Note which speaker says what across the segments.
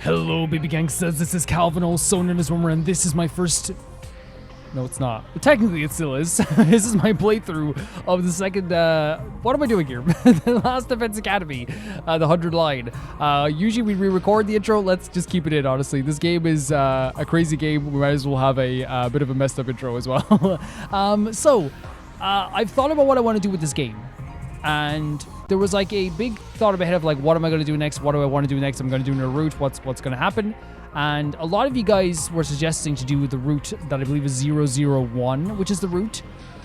Speaker 1: Hello, baby gangsters. This is Calvin, also known as Rumor, and this is my first... No, it's not. Technically, it still is. This is my playthrough of the second... what am I doing here? The Last Defense Academy, the 100 line. Usually we re-record the intro. Let's just keep it in, honestly. This game is a crazy game. We might as well have a bit of a messed up intro as well. I've thought about what I want to do with this game. And there was like a big thought in my head of like, what am I going to do next? What do I want to do next? I'm going to do a route. What's going to happen? And a lot of you guys were suggesting to do the route that I believe is 001, which is the route,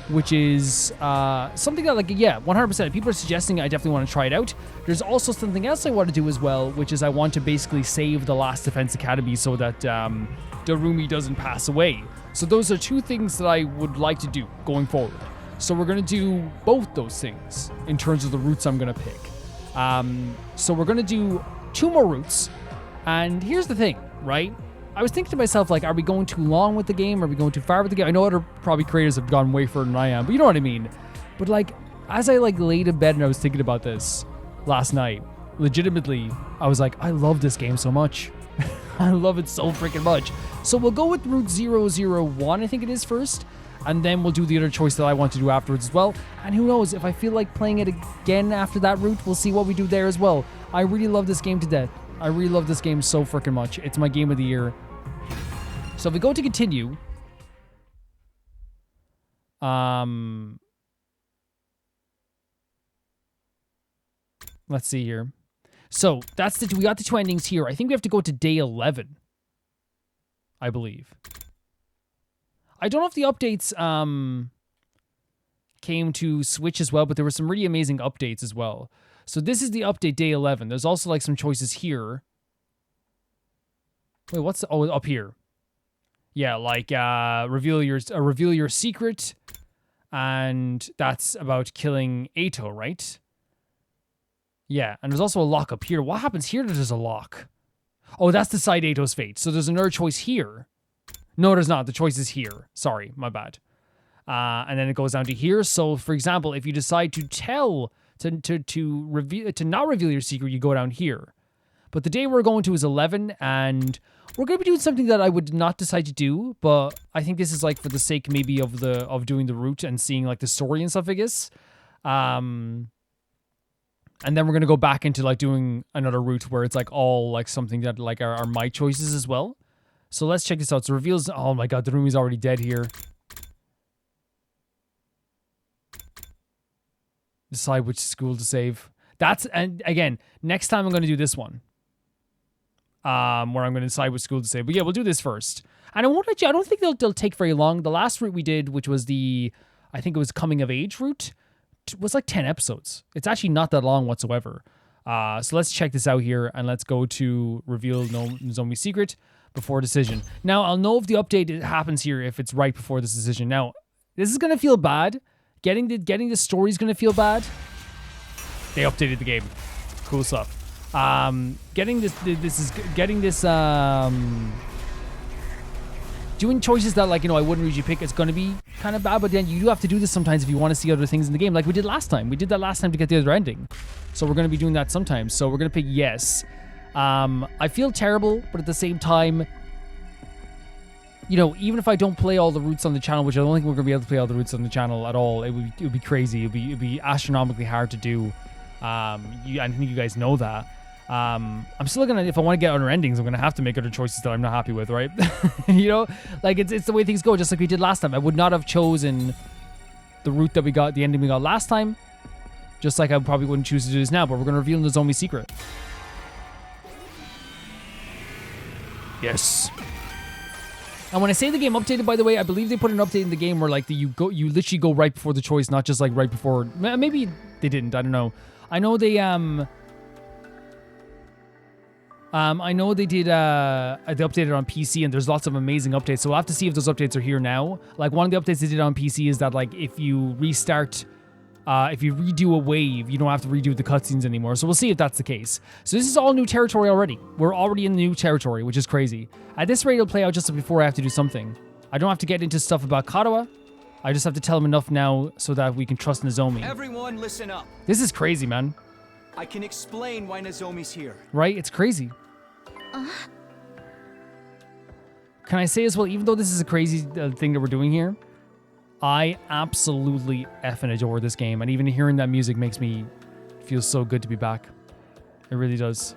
Speaker 1: which is something that, like, yeah, 100%. People are suggesting I definitely want to try it out. There's also something else I want to do as well, which is I want to basically save the Last Defense Academy so that Darumi doesn't pass away. So those are two things that I would like to do going forward. So we're going to do both those things in terms of the routes I'm going to pick. So we're going to do 2 more routes. And here's the thing, right? I was thinking to myself, like, are we going too long with the game? Are we going too far with the game? I know other probably creators have gone way further than I am, but you know what I mean. But like, as I like laid in bed and I was thinking about this last night, legitimately, I was like, I love this game so much. I love it so freaking much. So we'll go with route 001, I think it is first. And then we'll do the other choice that I want to do afterwards as well. And who knows, if I feel like playing it again after that route, we'll see what we do there as well. I really love this game to death. I really love this game so freaking much. It's my game of the year. So if we go to continue, let's see here. So that's we got the 2 endings here. I think we have to go to day 11, I believe. I don't know if the updates came to Switch as well, but there were some really amazing updates as well. So this is the update day 11. There's also like some choices here. Wait, what's up here? Yeah, like reveal your secret, and that's about killing Ato, right? Yeah, and there's also a lock up here. What happens here? There's a lock. Oh, that's decide Ato's fate. So there's another choice here. No, there's not. The choice is here. Sorry, my bad. And then it goes down to here. So, for example, if you decide to tell to not reveal your secret, you go down here. But the day we're going to is 11, and we're going to be doing something that I would not decide to do, but I think this is like for the sake maybe of doing the route and seeing like the story and stuff, I guess. And then we're going to go back into like doing another route where it's like all like something that like are my choices as well. So let's check this out. So reveals, oh my god, Darumi's already dead here. Decide which school to save. And again, next time I'm going to do this one. Where I'm going to decide which school to save. But yeah, we'll do this first. And I don't think they'll take very long. The last route we did, which was I think it was coming of age route, was like 10 episodes. It's actually not that long whatsoever. So let's check this out here, and let's go to reveal Nozomi's secret before decision. Now, I'll know if the update happens here if it's right before this decision. Now, this is going to feel bad. Getting the story is going to feel bad. They updated the game. Cool stuff. Doing choices that, like, you know, I wouldn't usually pick, it's going to be kind of bad, but then you do have to do this sometimes if you want to see other things in the game, like we did last time. We did that last time to get the other ending. So we're going to be doing that sometimes. So we're going to pick yes. I feel terrible, but at the same time, you know, even if I don't play all the routes on the channel, which I don't think we're going to be able to play all the routes on the channel at all, it would be crazy. It'd be astronomically hard to do. I think you guys know that. I'm still gonna, if I want to get other endings, I'm gonna have to make other choices that I'm not happy with, right? You know, like it's the way things go, just like we did last time. I would not have chosen the route that we got, the ending we got last time, just like I probably wouldn't choose to do this now. But we're gonna reveal Nozomi's secret. Yes. And when I say the game updated, by the way, I believe they put an update in the game where like you literally go right before the choice, not just like right before. Maybe they didn't. I don't know. I know they did, they updated on PC, and there's lots of amazing updates, so we'll have to see if those updates are here now. Like, one of the updates they did on PC is that, like, if you restart, if you redo a wave, you don't have to redo the cutscenes anymore, so we'll see if that's the case. So this is all new territory already. We're already in the new territory, which is crazy. At this rate, it'll play out just before I have to do something. I don't have to get into stuff about Katawa. I just have to tell him enough now so that we can trust Nozomi.
Speaker 2: Everyone listen up.
Speaker 1: This is crazy, man.
Speaker 2: I can explain why Nozomi's here.
Speaker 1: Right? It's crazy. Can I say as well, even though this is a crazy thing that we're doing here, I absolutely effing adore this game. And even hearing that music makes me feel so good to be back. It really does.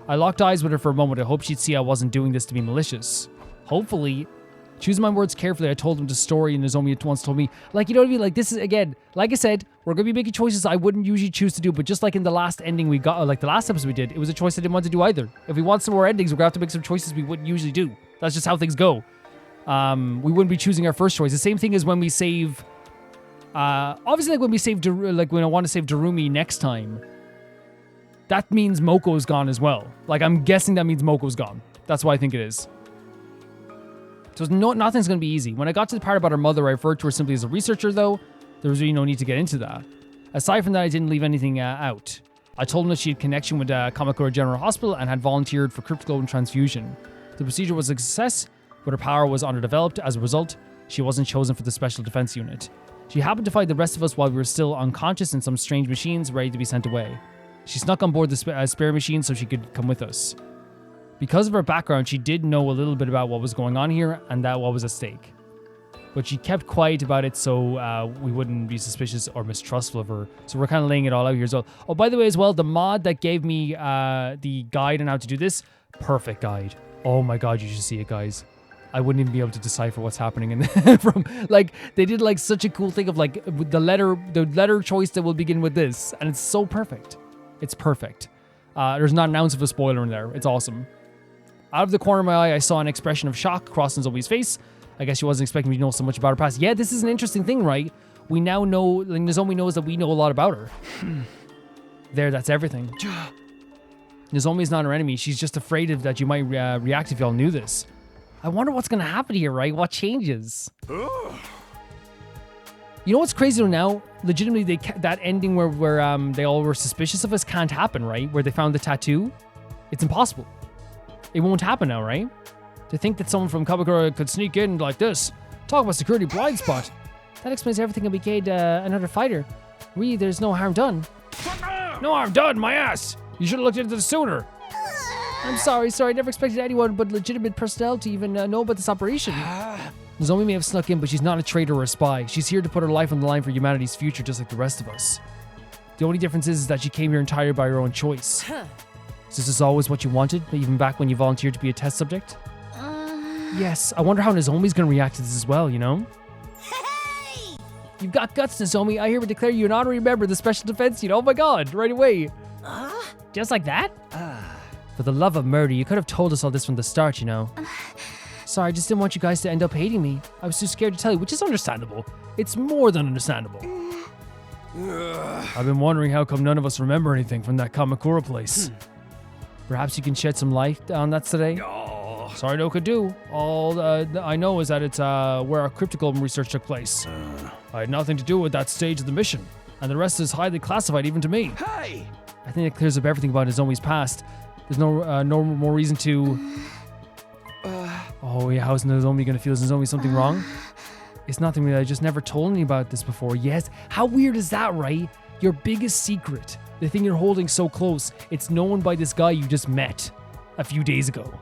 Speaker 1: I locked eyes with her for a moment. I hope she'd see I wasn't doing this to be malicious. Hopefully. Choose my words carefully. I told him the story, and Nozomi once told me, like, you know what I mean? Like, this is, again, like I said, we're going to be making choices I wouldn't usually choose to do, but just like in the last ending we got, like the last episode we did, it was a choice I didn't want to do either. If we want some more endings, we're going to have to make some choices we wouldn't usually do. That's just how things go. We wouldn't be choosing our first choice. The same thing as when we save, obviously, like when we save, like when I want to save Darumi next time, that means Moko's gone as well. Like, I'm guessing that means Moko's gone. That's why I think it is. So nothing's going to be easy. When I got to the part about her mother, I referred to her simply as a researcher, though. There was really no need to get into that. Aside from that, I didn't leave anything out. I told him that she had connection with Kamakura General Hospital and had volunteered for cryptocurrency transfusion. The procedure was a success, but her power was underdeveloped. As a result, she wasn't chosen for the Special Defense Unit. She happened to find the rest of us while we were still unconscious in some strange machines ready to be sent away. She snuck on board the spare machine so she could come with us. Because of her background, she did know a little bit about what was going on here and that what was at stake. But she kept quiet about it so we wouldn't be suspicious or mistrustful of her. So we're kind of laying it all out here as well. Oh, by the way, as well, the mod that gave me the guide on how to do this, perfect guide. Oh my god, you should see it, guys. I wouldn't even be able to decipher what's happening in from like they did like such a cool thing of like the letter choice that will begin with this, and it's so perfect. It's perfect. There's not an ounce of a spoiler in there. It's awesome. Out of the corner of my eye, I saw an expression of shock cross Nozomi's face. I guess she wasn't expecting me to know so much about her past. Yeah, this is an interesting thing, right? We now know, like, Nozomi knows that we know a lot about her. There, that's everything. Nozomi's not her enemy. She's just afraid of that you might react if y'all knew this. I wonder what's going to happen here, right? What changes? You know what's crazy now? Legitimately, that ending where they all were suspicious of us can't happen, right? Where they found the tattoo. It's impossible. It won't happen now, right? To think that someone from Kamakura could sneak in like this. Talk about security blind spot. That explains everything and became another fighter. Really, there's no harm done. No harm done, my ass! You should have looked into this sooner. I'm sorry, I never expected anyone but legitimate personnel to even know about this operation. Nozomi may have snuck in, but she's not a traitor or a spy. She's here to put her life on the line for humanity's future just like the rest of us. The only difference is that she came here entirely by her own choice. Is this always what you wanted, even back when you volunteered to be a test subject? Yes, I wonder how Nozomi's gonna react to this as well, you know? Hey! You've got guts, Nozomi. I hereby declare you an honorary member of the Special Defense Unit. Oh my god, right away. Just like that? For the love of murder, you could have told us all this from the start, you know? Sorry, I just didn't want you guys to end up hating me. I was too scared to tell you, which is understandable. It's more than understandable. I've been wondering how come none of us remember anything from that Kamakura place. Perhaps you can shed some light on that today? Sorry, no could do. All I know is that it's where our cryptocurrency research took place. I had nothing to do with that stage of the mission, and the rest is highly classified even to me. Hey! I think it clears up everything about Nozomi's past. There's no more reason to... Oh yeah, how's Nozomi gonna feel? Is Nozomi something wrong? It's nothing really, I just never told anybody about this before. Yes, how weird is that, right? Your biggest secret, the thing you're holding so close, it's known by this guy you just met a few days ago.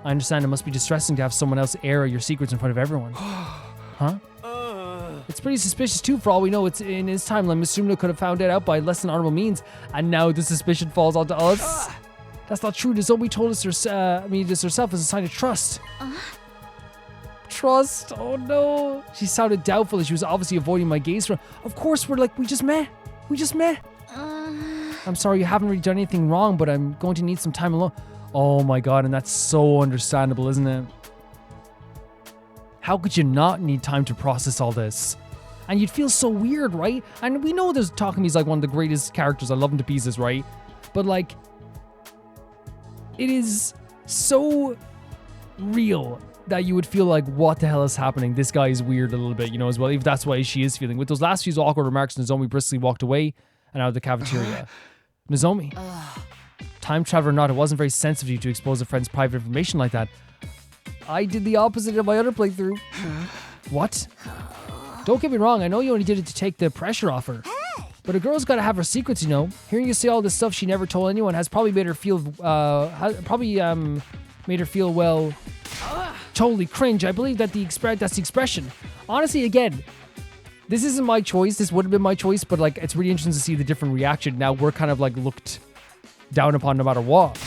Speaker 1: I understand it must be distressing to have someone else air your secrets in front of everyone. Huh? It's pretty suspicious too, for all we know. It's in his timeline. Mitsumino could have found it out by less than honorable means, and now the suspicion falls onto us. That's not true. Nozomi told us this herself as a sign of trust. Trust? Oh no. She sounded doubtful as she was obviously avoiding my gaze. Of course, we just met. I'm sorry, you haven't really done anything wrong, but I'm going to need some time alone. Oh my god, and that's so understandable, isn't it? How could you not need time to process all this? And you'd feel so weird, right? And we know there's Takami's like one of the greatest characters. I love him to pieces, right? But like, it is so real that you would feel like, what the hell is happening? This guy is weird a little bit, you know, as well. If that's why she is feeling. With those last few awkward remarks, Nozomi briskly walked away and out of the cafeteria. Nozomi, time traveler or not, it wasn't very sensitive of you to expose a friend's private information like that. I did the opposite of my other playthrough. What? Don't get me wrong, I know you only did it to take the pressure off her. But a girl's gotta have her secrets, you know. Hearing you say all this stuff she never told anyone has probably made her feel, made her feel, well, totally cringe. I believe that that's the expression. Honestly, again, this isn't my choice. This would have been my choice, but like, it's really interesting to see the different reaction. Now we're kind of like looked down upon no matter what.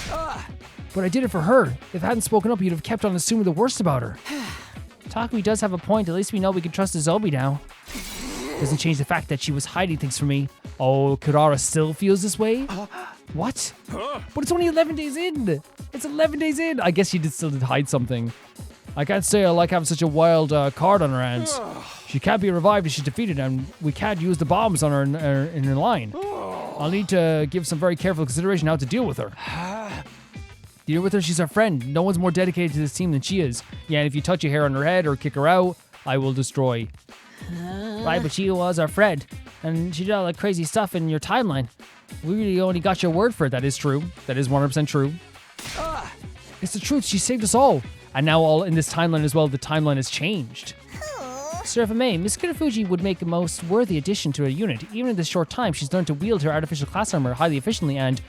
Speaker 1: But I did it for her. If I hadn't spoken up, you'd have kept on assuming the worst about her. Takumi does have a point. At least we know we can trust Azobi now. Doesn't change the fact that she was hiding things from me. Oh, Kurara still feels this way? What? But it's only 11 days in. It's 11 days in. I guess she still did hide something. I can't say I like having such a wild card on her hands. She can't be revived if she's defeated, and we can't use the bombs on her in her line. I'll need to give some very careful consideration how to deal with her. Deal with her, she's our friend. No one's more dedicated to this team than she is. Yeah, and if you touch a hair on her head or kick her out, I will destroy. Right, but she was our friend, and she did all that crazy stuff in your timeline. We really only got your word for it. That is true. That is 100% true. It's the truth. She saved us all. And now all in this timeline as well, the timeline has changed. Sir, if I may, Miss Kurafuji would make a most worthy addition to a unit. Even in this short time, she's learned to wield her artificial class armor highly efficiently, and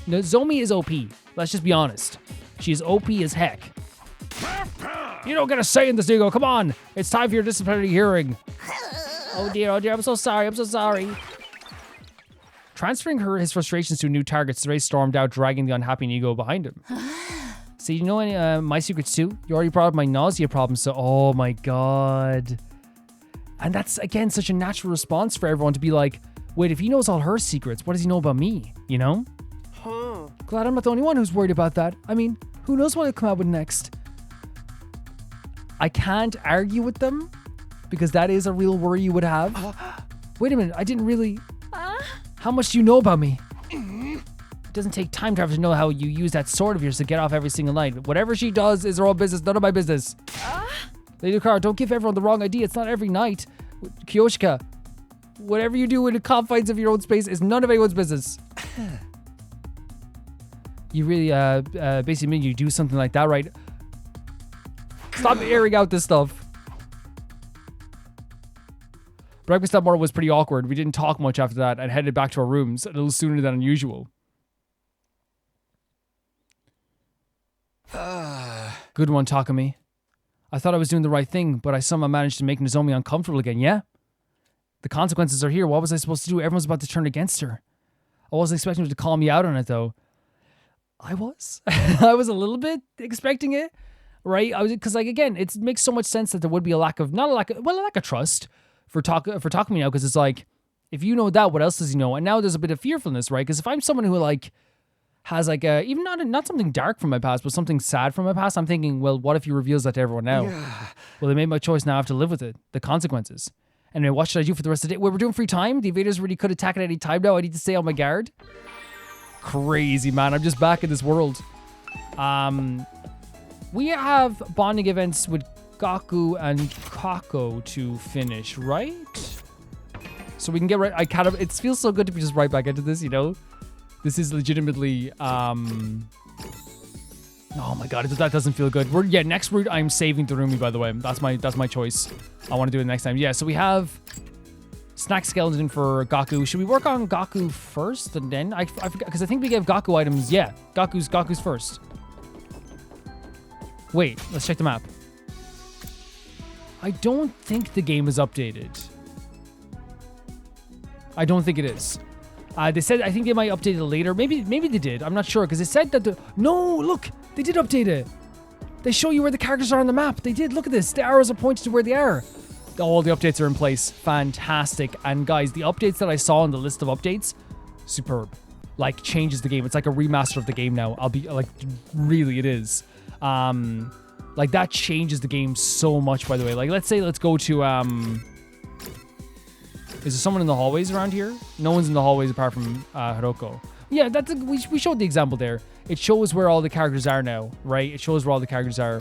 Speaker 1: Nozomi is OP. Let's just be honest. She is OP as heck. You don't get a say in this, Digo. Come on. It's time for your disciplinary hearing. Oh dear, I'm so sorry. Transferring his frustrations to new targets, Ray stormed out, dragging the unhappy Nigo behind him. So you know any my secrets too? You already brought up my nausea problem, so oh my god. And that's, again, such a natural response for everyone to be like, wait, if he knows all her secrets, what does he know about me? You know? Glad I'm not the only one who's worried about that. I mean, who knows what he'll come out with next? I can't argue with them, because that is a real worry you would have. Wait a minute, I didn't really... How much do you know about me? It doesn't take time to have to know how you use that sword of yours to get off every single night. Whatever she does is her own business, none of my business. Lady Kara, don't give everyone the wrong idea. It's not every night. Kyoshika, whatever you do in the confines of your own space is none of anyone's business. You really, basically mean you do something like that, right? Stop airing out this stuff. Breakfast that morning was pretty awkward. We didn't talk much after that and headed back to our rooms a little sooner than unusual. Good one, Takumi. I thought I was doing the right thing, but I somehow managed to make Nozomi uncomfortable again, yeah? The consequences are here. What was I supposed to do? Everyone's about to turn against her. I wasn't expecting her to call me out on it, though. I was. I was a little bit expecting it, right? Because, like, again, it makes so much sense that there would be a lack of trust for Takumi now, because it's like, if you know that, what else does he know? And now there's a bit of fearfulness, right? Because if I'm someone who, like, has like a, even not something dark from my past, but something sad from my past, I'm thinking, well, what if he reveals that to everyone now? Yeah. Well, they made my choice, now I have to live with it, the consequences. Anyway, what should I do for the rest of the day? Well, we're doing free time. The invaders really could attack at any time now. I need to stay on my guard. Crazy, man. I'm just back in this world. We have bonding events with Gaku and Kako to finish, right? So we can get right. It feels so good to be just right back into this, you know? This is legitimately, oh my god, that doesn't feel good. Next route, I'm saving Darumi, by the way. That's my choice. I want to do it next time. Yeah, so we have Snack Skeleton for Gaku. Should we work on Gaku first and then? I forgot, because I think we gave Gaku items. Yeah, Gaku's first. Wait, let's check the map. I don't think the game is updated. I don't think it is. They said, I think they might update it later. Maybe they did. I'm not sure, because it said that no, look, they did update it. They show you where the characters are on the map. They did. Look at this. The arrows are pointing to where they are. All the updates are in place. Fantastic. And guys, the updates that I saw on the list of updates, superb. Like, changes the game. It's like a remaster of the game now. I'll be like, really, it is. Like, that changes the game so much, by the way. Like, let's go to, is there someone in the hallways around here? No one's in the hallways apart from Hiroko. Yeah, we showed the example there. It shows where all the characters are now, right? It shows where all the characters are.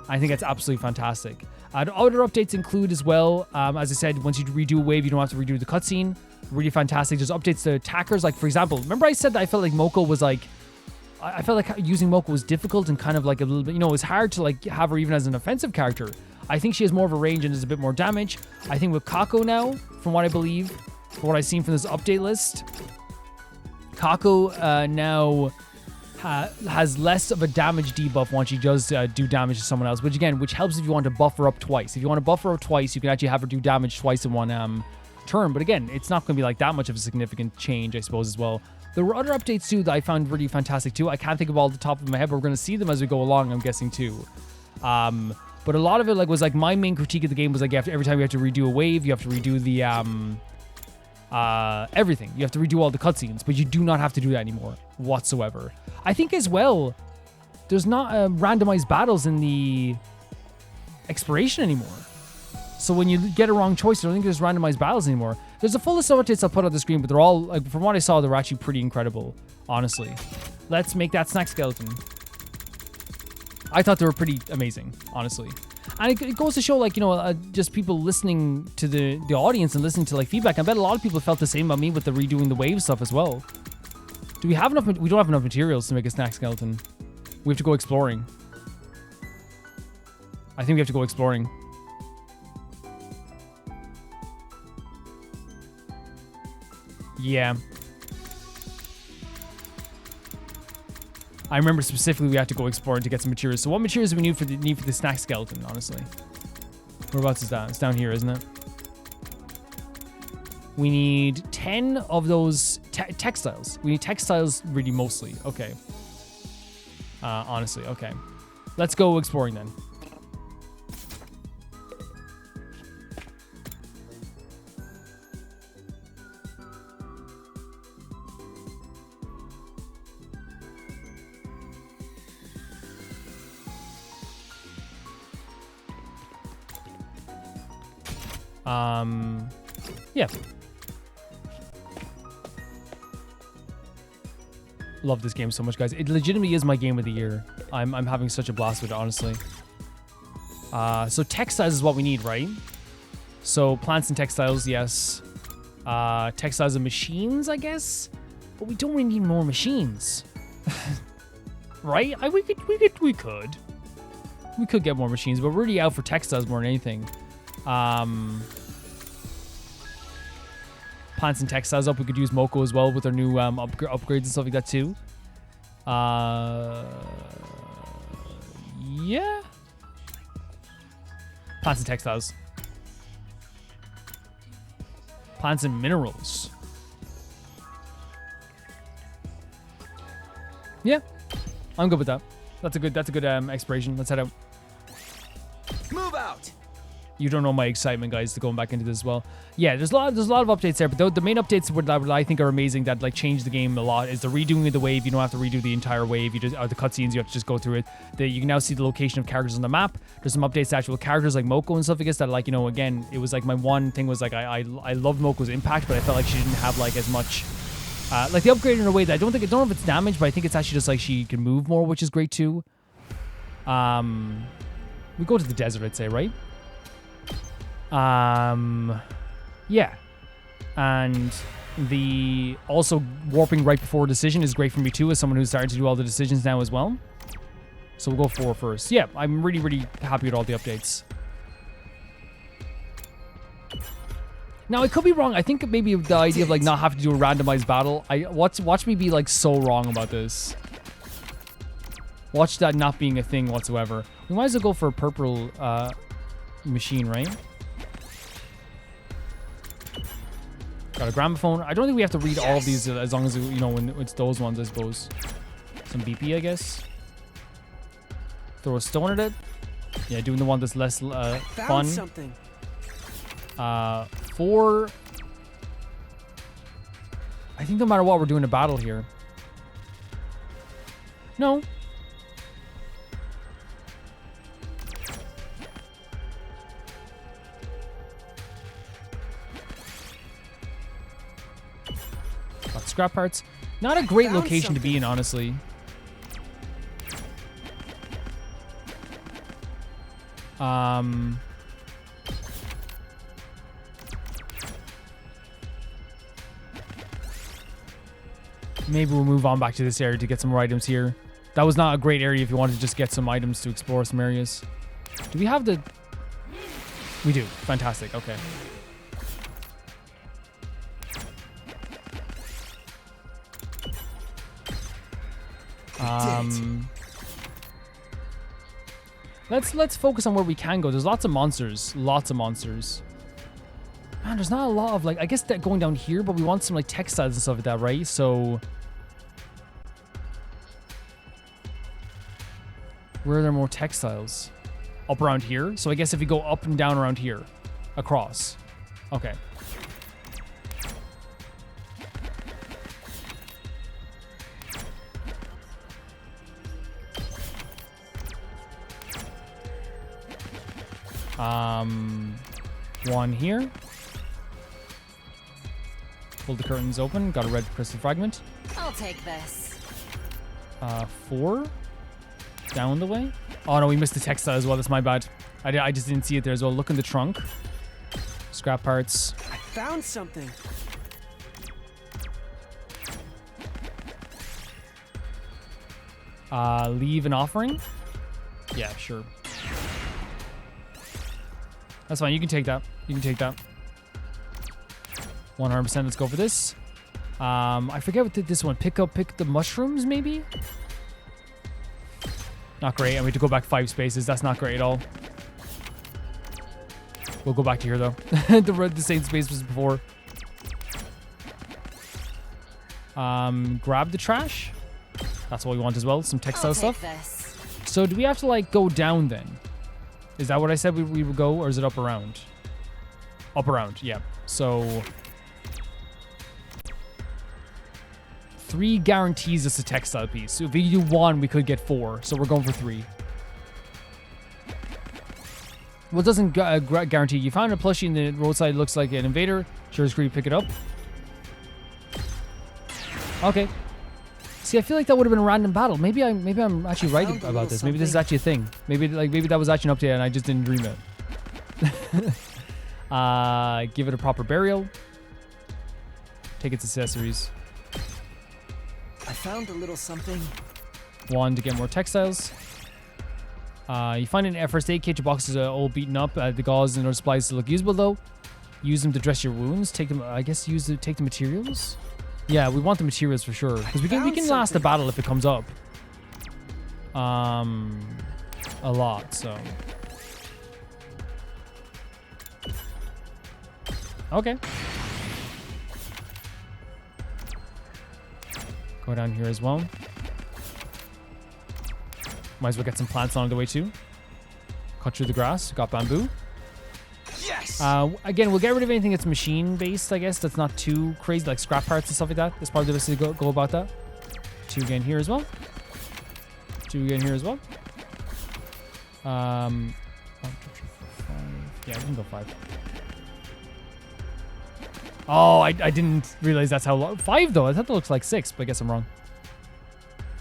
Speaker 1: I think that's absolutely fantastic. Other updates include as well, as I said, once you redo a wave, you don't have to redo the cutscene. Really fantastic. There's updates to attackers. Like, for example, remember I said that I felt like Moko was like, I felt like using Moko was difficult and kind of like a little bit, you know, it was hard to like have her even as an offensive character. I think she has more of a range and does a bit more damage. I think with Kako now, from what I believe, for what I've seen from this update list, Kako now has less of a damage debuff once she does do damage to someone else, which helps if you want to buffer up twice. If you want to buffer up twice, you can actually have her do damage twice in one turn. But again, it's not going to be like that much of a significant change, I suppose, as well. There were other updates too that I found really fantastic too. I can't think of all the top of my head, but we're going to see them as we go along, I'm guessing too. But a lot of it was my main critique of the game was like every time you have to redo a wave, you have to redo the everything. You have to redo all the cutscenes, but you do not have to do that anymore whatsoever. I think as well, there's not randomized battles in the exploration anymore. So when you get a wrong choice, I don't think there's randomized battles anymore. There's a full list of updates I'll put on the screen, but they're all, like, from what I saw, they're actually pretty incredible, honestly. Let's make that snack skeleton. I thought they were pretty amazing, honestly. And it goes to show, like, just people listening to the audience and listening to, like, feedback. I bet a lot of people felt the same about me with the redoing the wave stuff as well. Do we have enough? We don't have enough materials to make a snack skeleton. We have to go exploring. I think we have to go exploring. Yeah. I remember specifically we had to go exploring to get some materials. So what materials do we need for the snack skeleton, honestly? Whereabouts is that? It's down here, isn't it? We need 10 of those textiles. We need textiles really mostly. Okay. Honestly, okay. Let's go exploring then. Yeah. Love this game so much, guys. It legitimately is my game of the year. I'm having such a blast with it, honestly. So textiles is what we need, right? So plants and textiles, yes. Textiles and machines, I guess. But we don't really need more machines, right? We could get more machines, but we're really out for textiles more than anything. Plants and textiles up. We could use Moko as well with our new upgrades and stuff like that too. Yeah. Plants and textiles. Plants and minerals. Yeah, I'm good with that. That's a good exploration. Let's head out.
Speaker 2: Move out.
Speaker 1: You don't know my excitement, guys, to going back into this as well. Yeah, there's a lot of updates there, but the main updates that I think are amazing that like change the game a lot is the redoing of the wave. You don't have to redo the entire wave. The cutscenes, you have to just go through it. You can now see the location of characters on the map. There's some updates to actual characters like Moko and stuff like this that, like, again, it was like my one thing was like I loved Moko's impact, but I felt like she didn't have like as much. Like the upgrade in a way that I don't know if it's damage, but I think it's actually just like she can move more, which is great too. We go to the desert, I'd say, right? Yeah. And the also warping right before a decision is great for me too, as someone who's starting to do all the decisions now as well. So we'll go 4 first. Yeah, I'm really, really happy with all the updates. Now, I could be wrong. I think maybe the idea of like not having to do a randomized battle. Watch me be like so wrong about this. Watch that not being a thing whatsoever. We might as well go for a purple machine, right? Got a gramophone. I don't think we have to read all of these as long as, when it's those ones, I suppose. Some BP, I guess. Throw a stone at it. Yeah, doing the one that's less fun.
Speaker 2: Something.
Speaker 1: 4. I think no matter what, we're doing a battle here. No. Scrap parts. Not a great location to be in, honestly. Maybe we'll move on back to this area to get some more items here. That was not a great area if you wanted to just get some items to explore some areas. Do we have the... We do. Fantastic. Okay. Let's focus on where we can go. There's lots of monsters. Lots of monsters. Man, there's not a lot of, like, I guess that going down here, but we want some, like, textiles and stuff like that, right? So where are there more textiles? Up around here. So I guess if we go up and down around here. Across. Okay. One here. Pull the curtains open. Got a red crystal fragment.
Speaker 3: I'll take this.
Speaker 1: 4. Down the way. Oh no, we missed the textile as well. That's my bad. I just didn't see it there as well. Look in the trunk. Scrap parts.
Speaker 2: I found something.
Speaker 1: Leave an offering? Yeah, sure. That's fine. You can take that. You can take that. 100%. Let's go for this. I forget what this one. Pick the mushrooms, maybe? Not great. And we have to go back 5 spaces. That's not great at all. We'll go back to here, though. the same space as before. Grab the trash. That's what we want as well. Some textile stuff.
Speaker 3: This.
Speaker 1: So do we have to, like, go down then? Is that what I said we would go, or is it up around? Up around, yeah. So 3 guarantees us a textile piece. So if we do 1, we could get 4. So we're going for 3. Well, it doesn't guarantee. You found a plushie in the roadside. Looks like an invader. Sure as pick it up. Okay. See, I feel like that would have been a random battle. Maybe I'm actually right about this. Maybe this is actually a thing. Maybe that was actually an update and I just didn't dream it. Give it a proper burial. Take its accessories.
Speaker 2: I found a little something.
Speaker 1: 1 to get more textiles. You find an first aid kit. Your boxes are all beaten up. The gauze and other supplies look usable though. Use them to dress your wounds. Take them. I guess take the materials. Yeah, we want the materials for sure because we can last the battle if it comes up. A lot. So. Okay. Go down here as well. Might as well get some plants along the way too. Cut through the grass. Got bamboo.
Speaker 2: Yes.
Speaker 1: Again, we'll get rid of anything that's machine based. I guess that's not too crazy, like scrap parts and stuff like that. That's probably the best way to go about that. 2 again here as well. 2 again here as well. 1, 2, 3, 4, 5. Yeah, we can go 5. Oh, I didn't realize that's how long. 5 though. I thought that looks like 6, but I guess I'm wrong.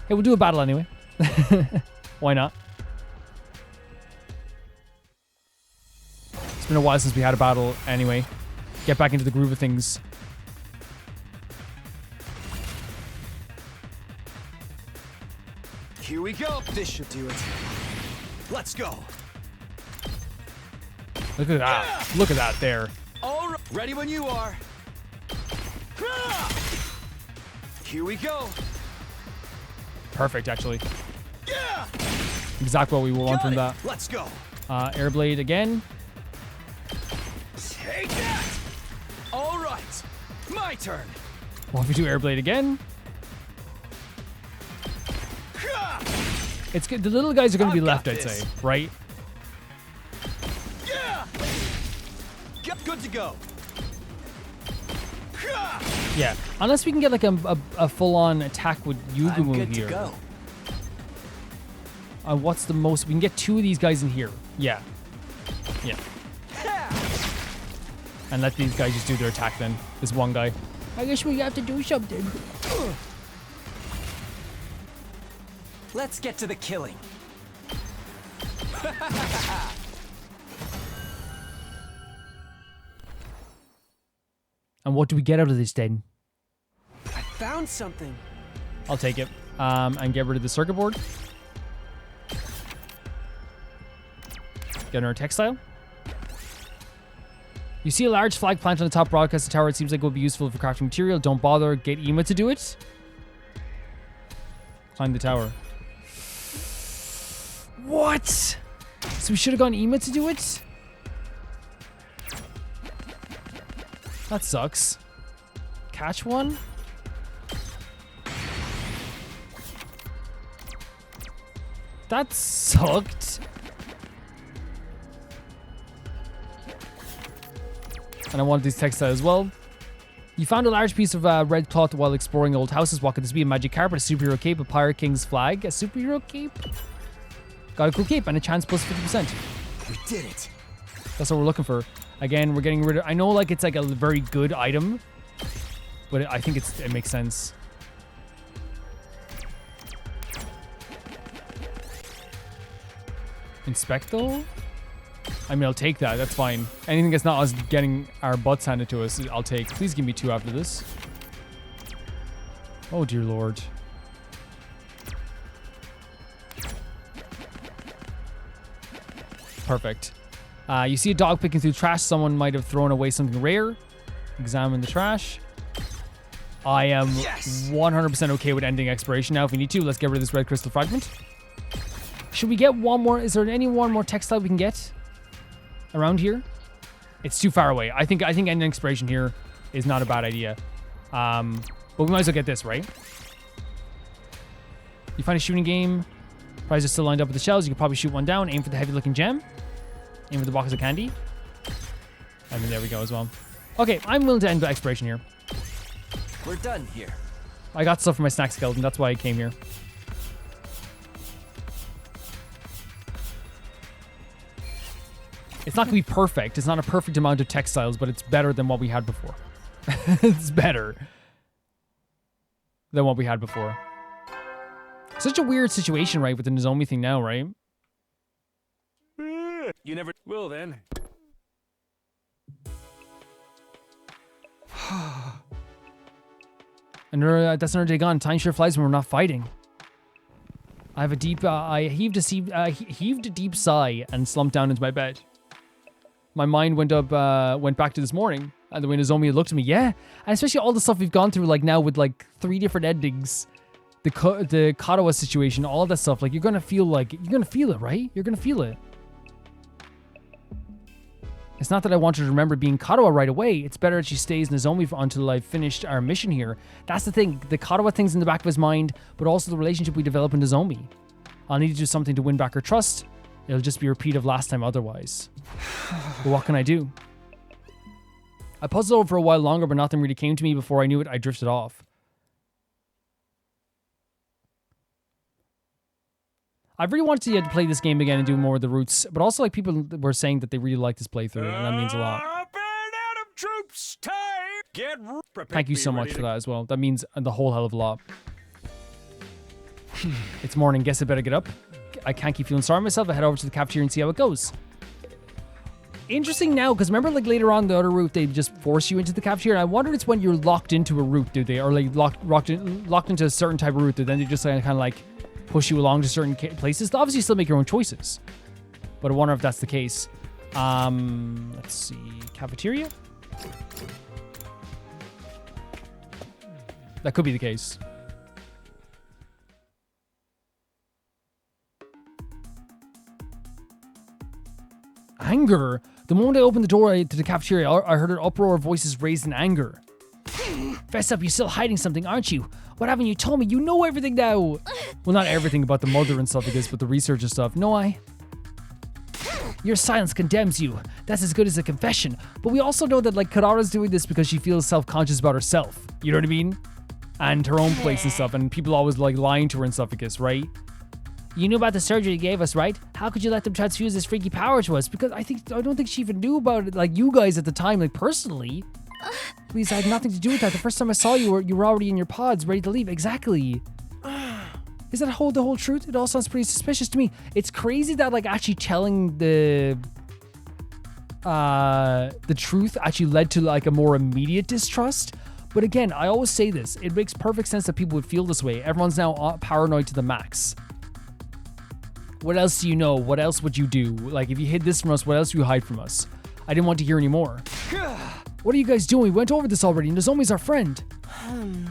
Speaker 1: Hey, we'll do a battle anyway. Why not? It's been a while since we had a battle anyway. Get back into the groove of things.
Speaker 2: Here we go. This should do it. Let's go.
Speaker 1: Look at that. Look at that there.
Speaker 2: All right. Ready when you are. Here we go.
Speaker 1: Perfect, actually. Exactly what we want from that.
Speaker 2: Let's go.
Speaker 1: Airblade again.
Speaker 2: Take that. All right. My turn.
Speaker 1: What if we do Airblade again? It's good. The little guys are going to be left, I'd say, right?
Speaker 2: Yeah. Good to go.
Speaker 1: Yeah, unless we can get like a full-on attack with Yugu move
Speaker 2: good
Speaker 1: here.
Speaker 2: To go.
Speaker 1: What's the most? We can get 2 of these guys in here. Yeah. Yeah. And let these guys just do their attack then. This one guy. I guess we have to do something.
Speaker 2: Let's get to the killing.
Speaker 1: And what do we get out of this then?
Speaker 2: I found something.
Speaker 1: I'll take it. And get rid of the circuit board. Get another textile. You see a large flag plant on the top broadcast tower. It seems like it would be useful for crafting material. Don't bother. Get Ema to do it. Climb the tower. What? So we should have gone Ema to do it? That sucks. Catch one? That sucked. And I wanted these textiles as well. You found a large piece of red cloth while exploring old houses. What could this be? A magic carpet, a superhero cape, a pirate king's flag, a superhero cape? Got a cool cape and a chance plus 50%.
Speaker 2: We did it.
Speaker 1: That's what we're looking for. Again, we're getting rid of... I know like it's like a very good item, but I think it makes sense. Inspect though? I mean, I'll take that. That's fine. Anything that's not us getting our butts handed to us, I'll take. Please give me 2 after this. Oh, dear Lord. Perfect. You see a dog picking through trash. Someone might have thrown away something rare. Examine the trash. I am 100% okay with ending exploration now if we need to. Let's get rid of this red crystal fragment. Should we get one more? Is there one more textile we can get around here? It's too far away. I think ending exploration here is not a bad idea. But we might as well get this, right? You find a shooting game. Prizes still lined up with the shells. You can probably shoot one down. Aim for the heavy-looking gem. Aim for the box of candy. And then there we go as well. Okay, I'm willing to end the exploration here.
Speaker 2: We're done here.
Speaker 1: I got stuff for my snack skeleton. That's why I came here. It's not going to be perfect. It's not a perfect amount of textiles, but it's better than what we had before. It's better than what we had before. Such a weird situation, right, with the Nozomi thing now, right?
Speaker 2: You never will then.
Speaker 1: That's another day gone. Time sure flies when we're not fighting. I have a deep... I heaved a deep sigh and slumped down into my bed. My mind went back to this morning, and the way Nozomi looked at me. Yeah, and especially all the stuff we've gone through, like now with like 3 different endings, the Katawa situation, all of that stuff. Like you're gonna feel it, right? You're gonna feel it. It's not that I wanted to remember being Katawa right away. It's better that she stays Nozomi until I've finished our mission here. That's the thing. The Katawa thing's in the back of his mind, but also the relationship we develop with Nozomi. I'll need to do something to win back her trust. It'll just be a repeat of last time otherwise. But what can I do? I puzzled over for a while longer, but nothing really came to me. Before I knew it, I drifted off. I really wanted to play this game again and do more of the routes, but also like people were saying that they really like this playthrough, and that means a lot.
Speaker 2: Troops, time.
Speaker 1: Thank you so much for that as well. That means the whole hell of a lot. It's morning. Guess I better get up. I can't keep feeling sorry myself. I head over to the cafeteria and see how it goes. Interesting now, because remember like later on the other route, they just force you into the cafeteria. I wonder it's when you're locked into a route, do they? Or like locked into a certain type of route, then they just kind of like push you along to certain places. They'll obviously still make your own choices. But I wonder if that's the case. Let's see. Cafeteria? That could be the case. Anger. The moment I opened the door to the cafeteria, I heard an uproar of voices raised in anger. Fess up, you're still hiding something, aren't you? What haven't you told me? You know everything now. Well, not everything about the mother and stuff like this, but the research and stuff. No, Your silence condemns you. That's as good as a confession. But we also know that like Kadara's doing this because she feels self-conscious about herself. You know what I mean? And her own place and stuff. And people always like lying to her and stuff like this, right? You knew about the surgery you gave us, right? How could you let them transfuse this freaky power to us? Because I don't think she even knew about it, like you guys at the time, like personally. Please, I had nothing to do with that. The first time I saw you, you were already in your pods, ready to leave. Exactly. Is that the whole truth? It all sounds pretty suspicious to me. It's crazy that like actually telling the truth actually led to like a more immediate distrust. But again, I always say this. It makes perfect sense that people would feel this way. Everyone's now paranoid to the max. What else do you know? What else would you do? Like, if you hid this from us, what else do you hide from us? I didn't want to hear any more. What are you guys doing? We went over this already. Nozomi's our friend.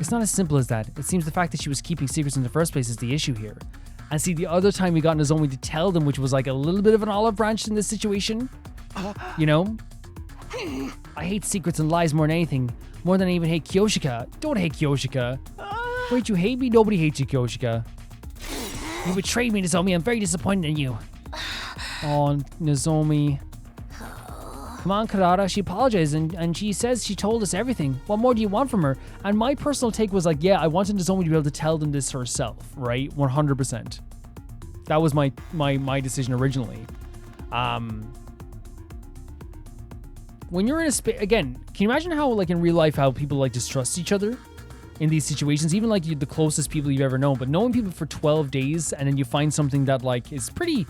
Speaker 1: It's not as simple as that. It seems the fact that she was keeping secrets in the first place is the issue here. And see, the other time we got Nozomi to tell them, which was like a little bit of an olive branch in this situation, you know? I hate secrets and lies more than anything. More than I even hate Kyoshika. Don't hate Kyoshika. Wait, you hate me? Nobody hates you, Kyoshika. You betrayed me, Nozomi. I'm very disappointed in you. Oh, Nozomi. Come on, Karada. She apologized and she says she told us everything. What more do you want from her? And my personal take was like, yeah, I wanted Nozomi to be able to tell them this herself, right? 100%. That was my decision originally. When you're in a space, again, can you imagine how, like, in real life, how people, like, distrust each other in these situations? Even, like, the closest people you've ever known. But knowing people for 12 days and then you find something that, like, is pretty...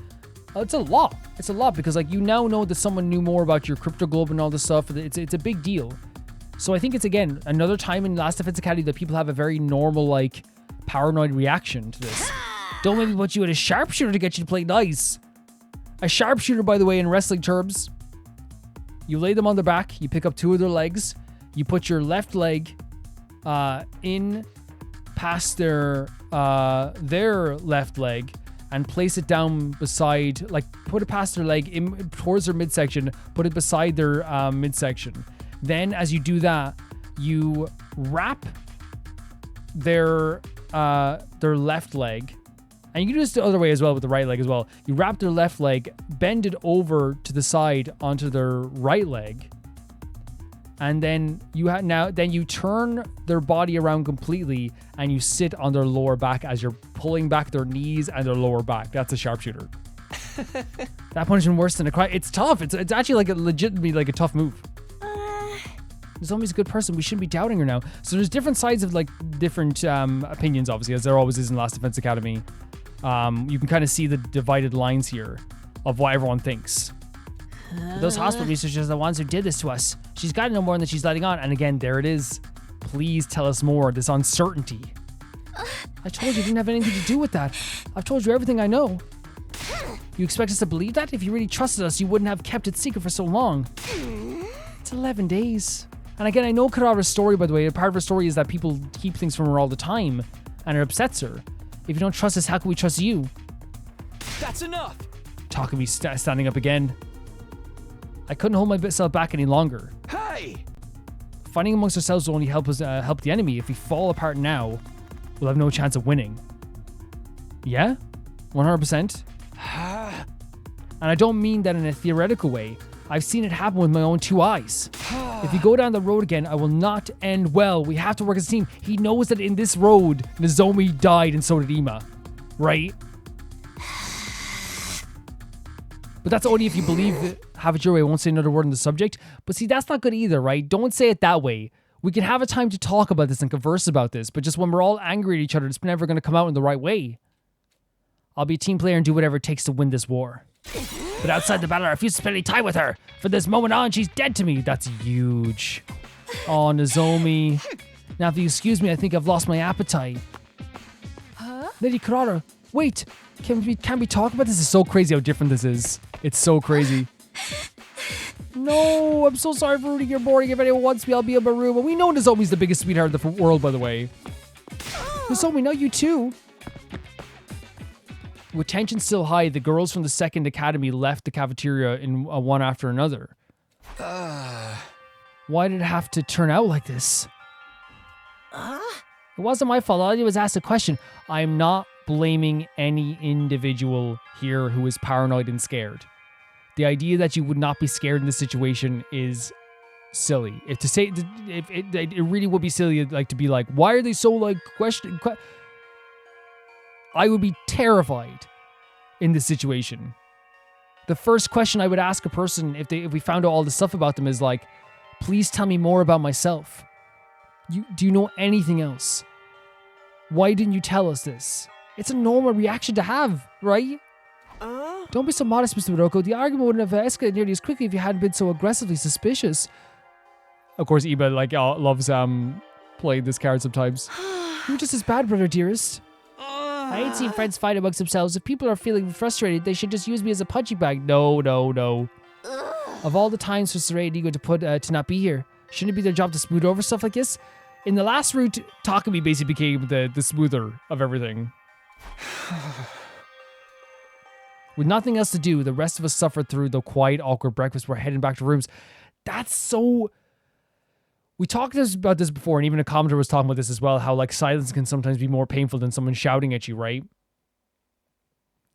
Speaker 1: it's a lot. It's a lot because, like, you now know that someone knew more about your crypto globe and all this stuff. It's a big deal. So I think it's, again, another time in Last Defense Academy that people have a very normal, like, paranoid reaction to this. Don't make me put you in a sharpshooter to get you to play nice. A sharpshooter, by the way, in wrestling terms... You lay them on their back, you pick up two of their legs, you put your left leg in past their left leg and place it down beside, like, put it past their leg in towards their midsection, put it beside their midsection. Then as you do that, you wrap their left leg. And you can do this the other way as well with the right leg as well. You wrap their left leg, bend it over to the side onto their right leg, and then you turn their body around completely and you sit on their lower back as you're pulling back their knees and their lower back. That's a sharpshooter. That punishment worse than a cry. It's tough. It's actually like a legitimately like a tough move. Nozomi's a good person. We shouldn't be doubting her now. So there's different sides of like different opinions, obviously, as there always is in Last Defense Academy. You can kind of see the divided lines here of what everyone thinks. Those hospital researchers are the ones who did this to us. She's got to know more than she's letting on. And again, there it is. Please tell us more. This uncertainty. I told you didn't have anything to do with that. I've told you everything I know. You expect us to believe that? If you really trusted us, you wouldn't have kept it secret for so long. It's 11 days. And again, I know Karada's story, by the way. A part of her story is that people keep things from her all the time, and it upsets her. If you don't trust us, how can we trust you?
Speaker 2: That's enough.
Speaker 1: Talk of me standing up again. I couldn't hold myself back any longer.
Speaker 2: Hey!
Speaker 1: Fighting amongst ourselves will only help us help the enemy. If we fall apart now, we'll have no chance of winning. Yeah? 100%? And I don't mean that in a theoretical way. I've seen it happen with my own two eyes. If you go down the road again, I will not end well. We have to work as a team. He knows that in this road, Nozomi died and so did Ima. Right? But that's only if you believe that have it your way. I won't say another word on the subject. But see, that's not good either, right? Don't say it that way. We can have a time to talk about this and converse about this. But just when we're all angry at each other, it's never going to come out in the right way. I'll be a team player and do whatever it takes to win this war. But outside the battle, I refuse to spend any time with her. From this moment on, she's dead to me. That's huge. Oh, Nozomi. Now, if you excuse me, I think I've lost my appetite. Huh? Lady Karada, wait. Can we talk about this? It's so crazy how different this is. It's so crazy. No, I'm so sorry for ruining your morning. If anyone wants me, I'll be in my room. And we know Nozomi's the biggest sweetheart in the world, by the way. Nozomi, now you too. With tension still high, the girls from the second academy left the cafeteria in one after another. Why did it have to turn out like this? It wasn't my fault. All I did was ask a question. I'm not blaming any individual here who is paranoid and scared. The idea that you would not be scared in this situation is silly. It really would be silly, like, to be like, why are they so like questioning? I would be terrified in this situation. The first question I would ask a person if we found out all this stuff about them is like, please tell me more about myself. Do you know anything else? Why didn't you tell us this? It's a normal reaction to have, right? Don't be so modest, Mr. Muroko. The argument wouldn't have escalated nearly as quickly if you hadn't been so aggressively suspicious. Of course, Iba loves playing this card sometimes. You're just as bad, brother dearest. I ain't seen friends fight amongst themselves. If people are feeling frustrated, they should just use me as a punching bag. No. Of all the times for Saray and Ego to not be here, shouldn't it be their job to smooth over stuff like this? In the last route, Takumi basically became the smoother of everything. With nothing else to do, the rest of us suffered through the quiet, awkward breakfast. We're heading back to rooms. That's so... We talked about this before, and even a commenter was talking about this as well, how like silence can sometimes be more painful than someone shouting at you, right?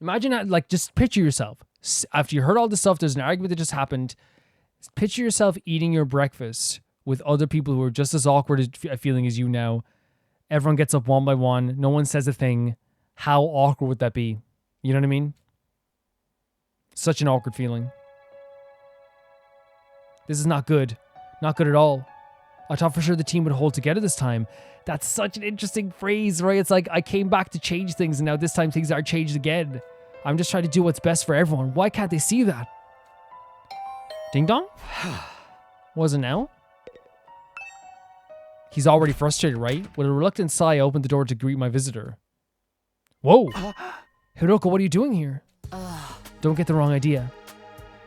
Speaker 1: Imagine that, like, just picture yourself. After you heard all this stuff, there's an argument that just happened. Picture yourself eating your breakfast with other people who are just as awkward a feeling as you now. Everyone gets up one by one. No one says a thing. How awkward would that be? You know what I mean? Such an awkward feeling. This is not good. Not good at all. I thought for sure the team would hold together this time. That's such an interesting phrase, right? It's like, I came back to change things, and now this time things are changed again. I'm just trying to do what's best for everyone. Why can't they see that? Ding dong? Was it now? He's already frustrated, right? With a reluctant sigh, I opened the door to greet my visitor. Whoa! Hiroko, what are you doing here? Don't get the wrong idea.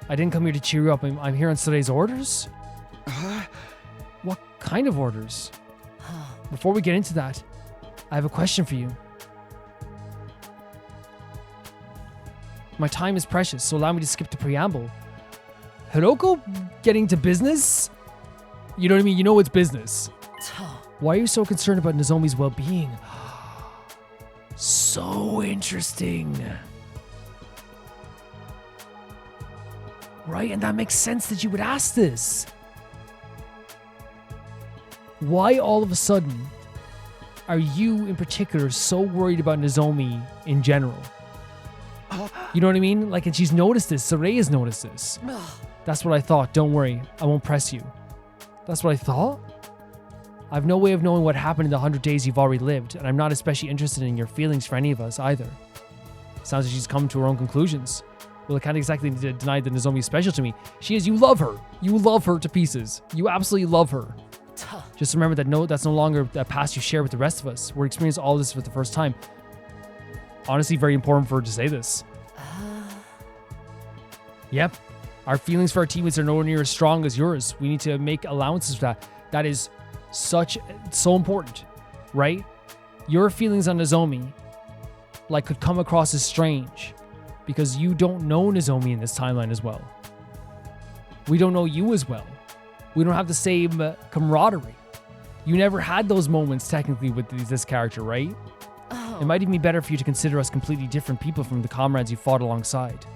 Speaker 1: I didn't come here to cheer you up. I'm here on today's orders? What kind of orders? Before we get into that, I have a question for you. My time is precious, so allow me to skip the preamble. Hiroko getting to business? You know what I mean? You know it's business. Why are you so concerned about Nozomi's well-being? So interesting. Right, and that makes sense that you would ask this. Why all of a sudden are you in particular so worried about Nozomi in general? You know what I mean? Like, and she's noticed this. Saray has noticed this. That's what I thought. Don't worry. I won't press you. That's what I thought? I've no way of knowing what happened in the 100 days you've already lived, and I'm not especially interested in your feelings for any of us either. Sounds like she's come to her own conclusions. Well, I can't exactly deny that Nozomi is special to me. She is. You love her. You love her to pieces. You absolutely love her. Just remember that that's no longer a past you share with the rest of us. We're experiencing all this for the first time. Honestly, very important for her to say this. Yep. Our feelings for our teammates are nowhere near as strong as yours. We need to make allowances for that. That is so important, right? Your feelings on Nozomi could come across as strange because you don't know Nozomi in this timeline as well. We don't know you as well. We don't have the same camaraderie. You never had those moments technically with this character, right? It might even be better for you to consider us completely different people from the comrades you fought alongside.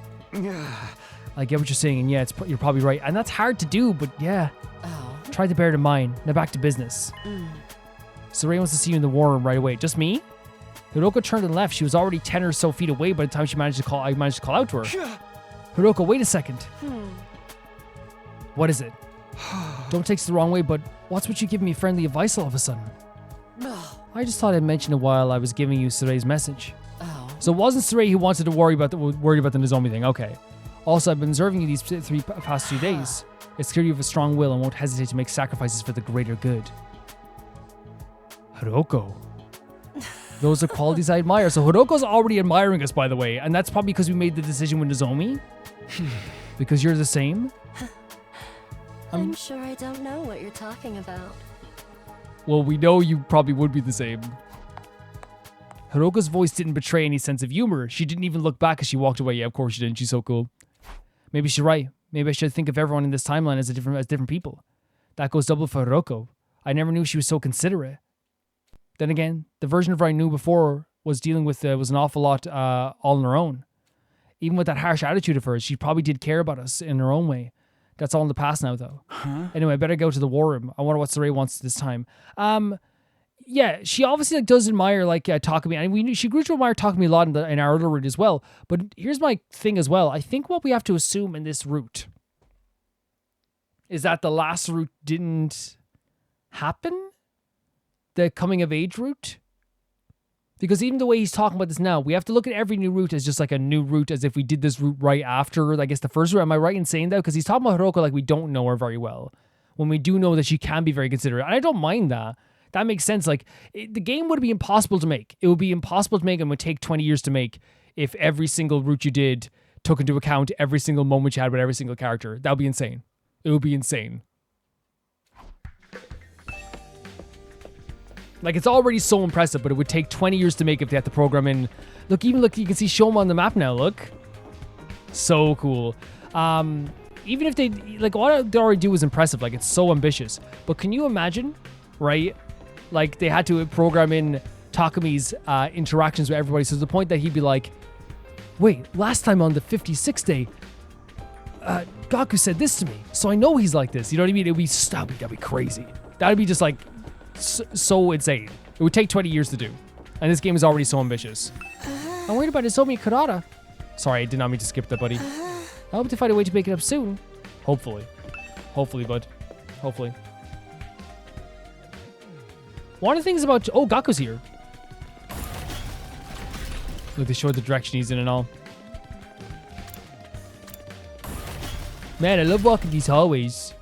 Speaker 1: I get what you're saying, and yeah, you're probably right. And that's hard to do, but yeah. Try to bear it in mind. Now back to business. Saray wants to see you in the war room right away. Just me? Hiroko turned and left. She was already 10 or so feet away by the time I managed to call out to her. Hiroko, wait a second. What is it? Don't take this the wrong way, but what's with you giving me friendly advice all of a sudden? I just thought I'd mention it while I was giving you Saray's message. So it wasn't Saray who wanted to worry about the Nozomi thing. Okay. Also, I've been observing you these past 2 days. It's clear you have a strong will and won't hesitate to make sacrifices for the greater good. Hiroko. Those are qualities I admire. So Hiroko's already admiring us, by the way. And that's probably because we made the decision with Nozomi. Because you're the same.
Speaker 3: I'm sure I don't know what you're talking about.
Speaker 1: Well, we know you probably would be the same. Hiroko's voice didn't betray any sense of humor. She didn't even look back as she walked away. Yeah, of course she didn't. She's so cool. Maybe she's right. Maybe I should think of everyone in this timeline as different people. That goes double for Hiroko. I never knew she was so considerate. Then again, the version of her I knew before was dealing with was an awful lot all on her own. Even with that harsh attitude of hers, she probably did care about us in her own way. That's all in the past now, though. Anyway, I better go to the war room. I wonder what Saray wants this time. Yeah, she obviously does admire Takumi, and she grew to admire Takumi a lot in our other route as well. But here's my thing as well. I think what we have to assume in this route is that the last route didn't happen, the coming of age route. Because even the way he's talking about this now, we have to look at every new route as just like a new route, as if we did this route right after, I guess, the first route. Am I right in saying that? Because he's talking about Hiroko like we don't know her very well, when we do know that she can be very considerate. And I don't mind that. That makes sense. The game would be impossible to make. It would be impossible to make and would take 20 years to make if every single route you did took into account every single moment you had with every single character. That would be insane. It would be insane. Like, it's already so impressive, but it would take 20 years to make if they had to program in. Look, you can see Shoma on the map now, look. So cool. Even if they, like, what they already do is impressive. Like, it's so ambitious. But can you imagine, right? Like, they had to program in Takami's interactions with everybody. So to the point that he'd be like, wait, last time on the 56th day, Gaku said this to me. So I know he's like this. You know what I mean? That'd be crazy. That'd be just like so insane. It would take 20 years to do. And this game is already so ambitious. I'm worried about Isomi Kurata. Sorry, I did not mean to skip that, buddy. I hope to find a way to make it up soon. Hopefully. Hopefully, bud. Hopefully. One of the things about... Oh, Gaku's here. Look, they showed the direction he's in and all. Man, I love walking these hallways.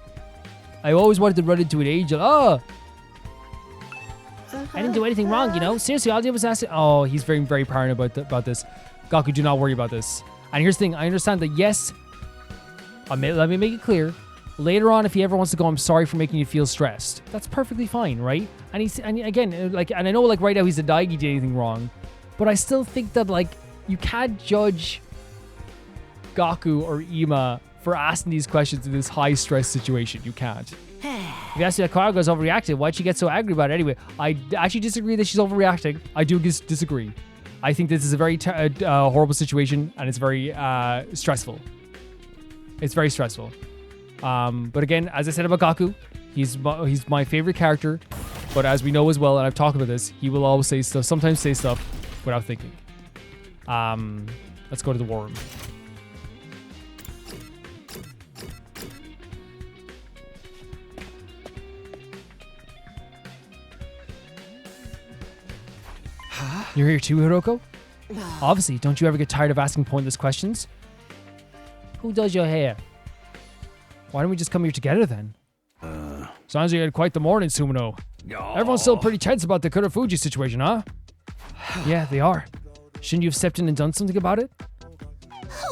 Speaker 1: I always wanted to run into an angel. Oh! I didn't do anything wrong, you know? Seriously, all I did was ask... Oh, he's very, very paranoid about this. Gaku, do not worry about this. And here's the thing. I understand that, yes... let me make it clear. Later on, if he ever wants to go, I'm sorry for making you feel stressed. That's perfectly fine, right? And again, like, and I know, like, right now he's a Daigi did anything wrong. But I still think that, like, you can't judge Gaku or Ima for asking these questions in this high-stress situation. You can't. If you ask me that Karago's overreacted, why'd she get so angry about it anyway? I actually disagree that she's overreacting. I do disagree. I think this is a very horrible situation, and it's very stressful. It's very stressful. But again, as I said about Gaku, he's my favorite character. But as we know as well, and I've talked about this, he will always say stuff, sometimes say stuff without thinking. Let's go to the war room. You're here too, Hiroko? Obviously, don't you ever get tired of asking pointless questions? Who does your hair? Why don't we just come here together then? Sounds like you had quite the morning, Sumino. Everyone's still pretty tense about the Kurafuji situation, huh? Yeah, they are. Shouldn't you have stepped in and done something about it?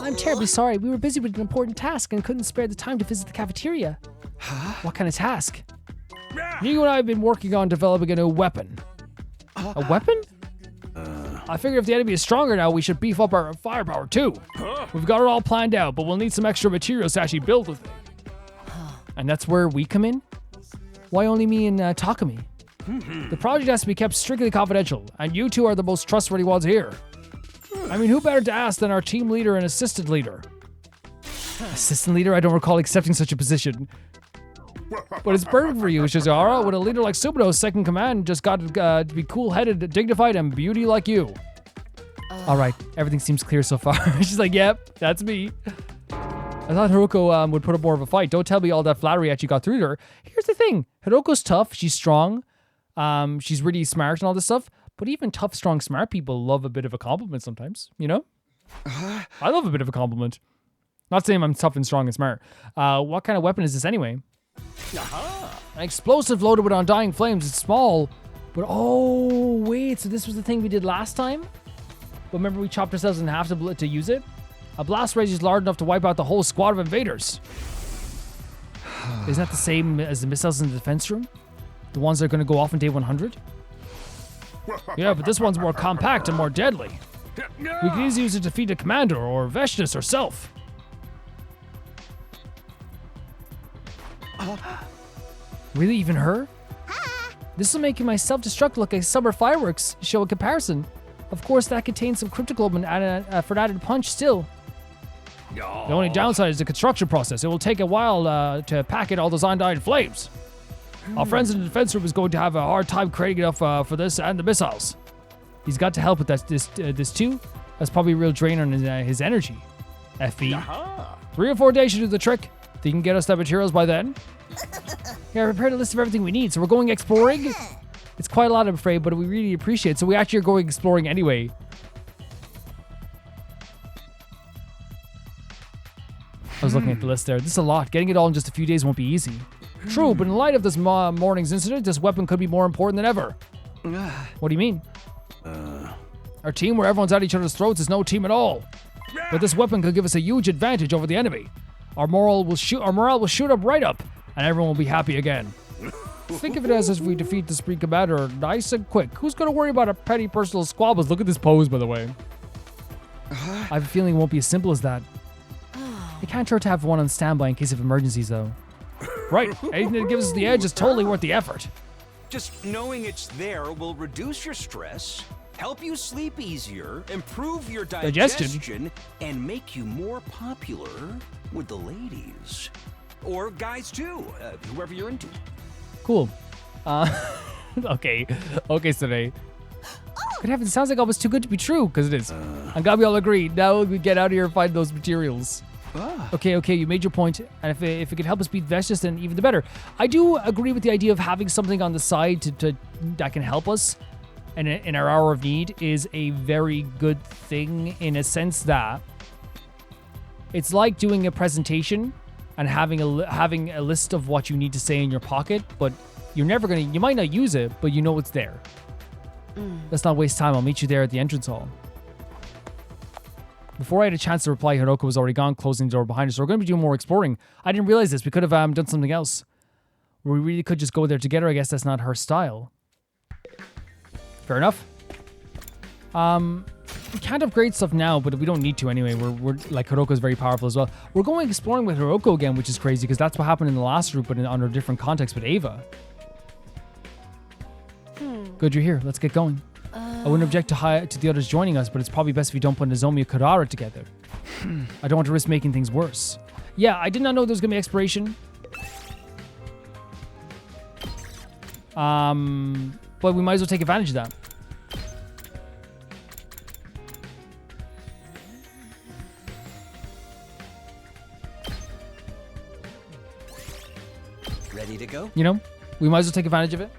Speaker 1: I'm terribly sorry. We were busy with an important task and couldn't spare the time to visit the cafeteria. What kind of task? You and I have been working on developing a new weapon. A weapon? I figured if the enemy is stronger now, we should beef up our firepower too. We've got it all planned out, but we'll need some extra materials to actually build with it. And that's where we come in? Why only me and Takami? The project has to be kept strictly confidential, and you two are the most trustworthy ones here. I mean, who better to ask than our team leader and assistant leader? Assistant leader? I don't recall accepting such a position. But it's perfect for you, Shizahara. With a leader like Sumino's second command, just got to be cool-headed, dignified, and beauty like you. All right, everything seems clear so far. She's like, yep, that's me. I thought Hiroko would put up more of a fight. Don't tell me all that flattery actually got through to her. Here's the thing. Hiroko's tough. She's strong. She's really smart and all this stuff. But even tough, strong, smart people love a bit of a compliment sometimes, you know? I love a bit of a compliment. Not saying I'm tough and strong and smart. What kind of weapon is this anyway? An explosive loaded with undying flames. It's small, but oh wait, so this was the thing we did last time? But remember we chopped ourselves in half to use it? A blast range is large enough to wipe out the whole squad of invaders. Isn't that the same as the missiles in the defense room? The ones that are going to go off on day 100? Yeah, but this one's more compact and more deadly. We can easily use it to defeat a commander or Veshnis herself. Really, even her? This will make my self-destruct look like summer fireworks show a comparison. Of course, that contains some cryptoglobin for an added punch still. The only downside is the construction process. It will take a while to pack in all those undying flames. Our friends in the defense room is going to have a hard time creating enough for this and the missiles. He's got to help with this too. That's probably a real drain on his energy. FB. 3 or 4 days should do the trick. Think you can get us that materials by then? Yeah, I prepared a list of everything we need, so we're going exploring. It's quite a lot, I'm afraid, but we really appreciate it. So we actually are going exploring anyway. I was looking at the list there. This is a lot. Getting it all in just a few days won't be easy. True, but in light of this morning's incident, this weapon could be more important than ever. What do you mean? Our team where everyone's at each other's throats is no team at all. But this weapon could give us a huge advantage over the enemy. Our morale will shoot up right up, and everyone will be happy again. Think of it as if we defeat the Spree Commander nice and quick. Who's gonna worry about a petty personal squabbles? Look at this pose, by the way. I have a feeling it won't be as simple as that. It can't hurt to have one on standby in case of emergencies, though. Right, anything that gives us the edge is totally worth the effort.
Speaker 2: Just knowing it's there will reduce your stress, help you sleep easier, improve your digestion, and make you more popular with the ladies. Or guys too, whoever you're into.
Speaker 1: Cool. Okay, Sune. Good heavens, it sounds like almost too good to be true, because it is. I'm glad we all agree. Now we get out of here and find those materials. Okay, you made your point, and if it could help us beat Vestus, then even the better. I do agree with the idea of having something on the side that can help us in our hour of need is a very good thing, in a sense that it's like doing a presentation and having a list of what you need to say in your pocket, but you might not use it, but you know it's there. Let's not waste time. I'll meet you there at the entrance hall. Before I had a chance to reply, Hiroko was already gone, closing the door behind us. So we're going to be doing more exploring. I didn't realize this. We could have done something else. We really could just go there together. I guess that's not her style. Fair enough. We can't upgrade stuff now, but we don't need to anyway. We're like, Hiroko's very powerful as well. We're going exploring with Hiroko again, which is crazy because that's what happened in the last route, but under a different context with Ava. Good, you're here. Let's get going. I wouldn't object to the others joining us, but it's probably best if we don't put Nozomi and Kadara together. I don't want to risk making things worse. Yeah, I did not know there was going to be exploration. But we might as well take advantage of that.
Speaker 2: Ready to go?
Speaker 1: You know, we might as well take advantage of it.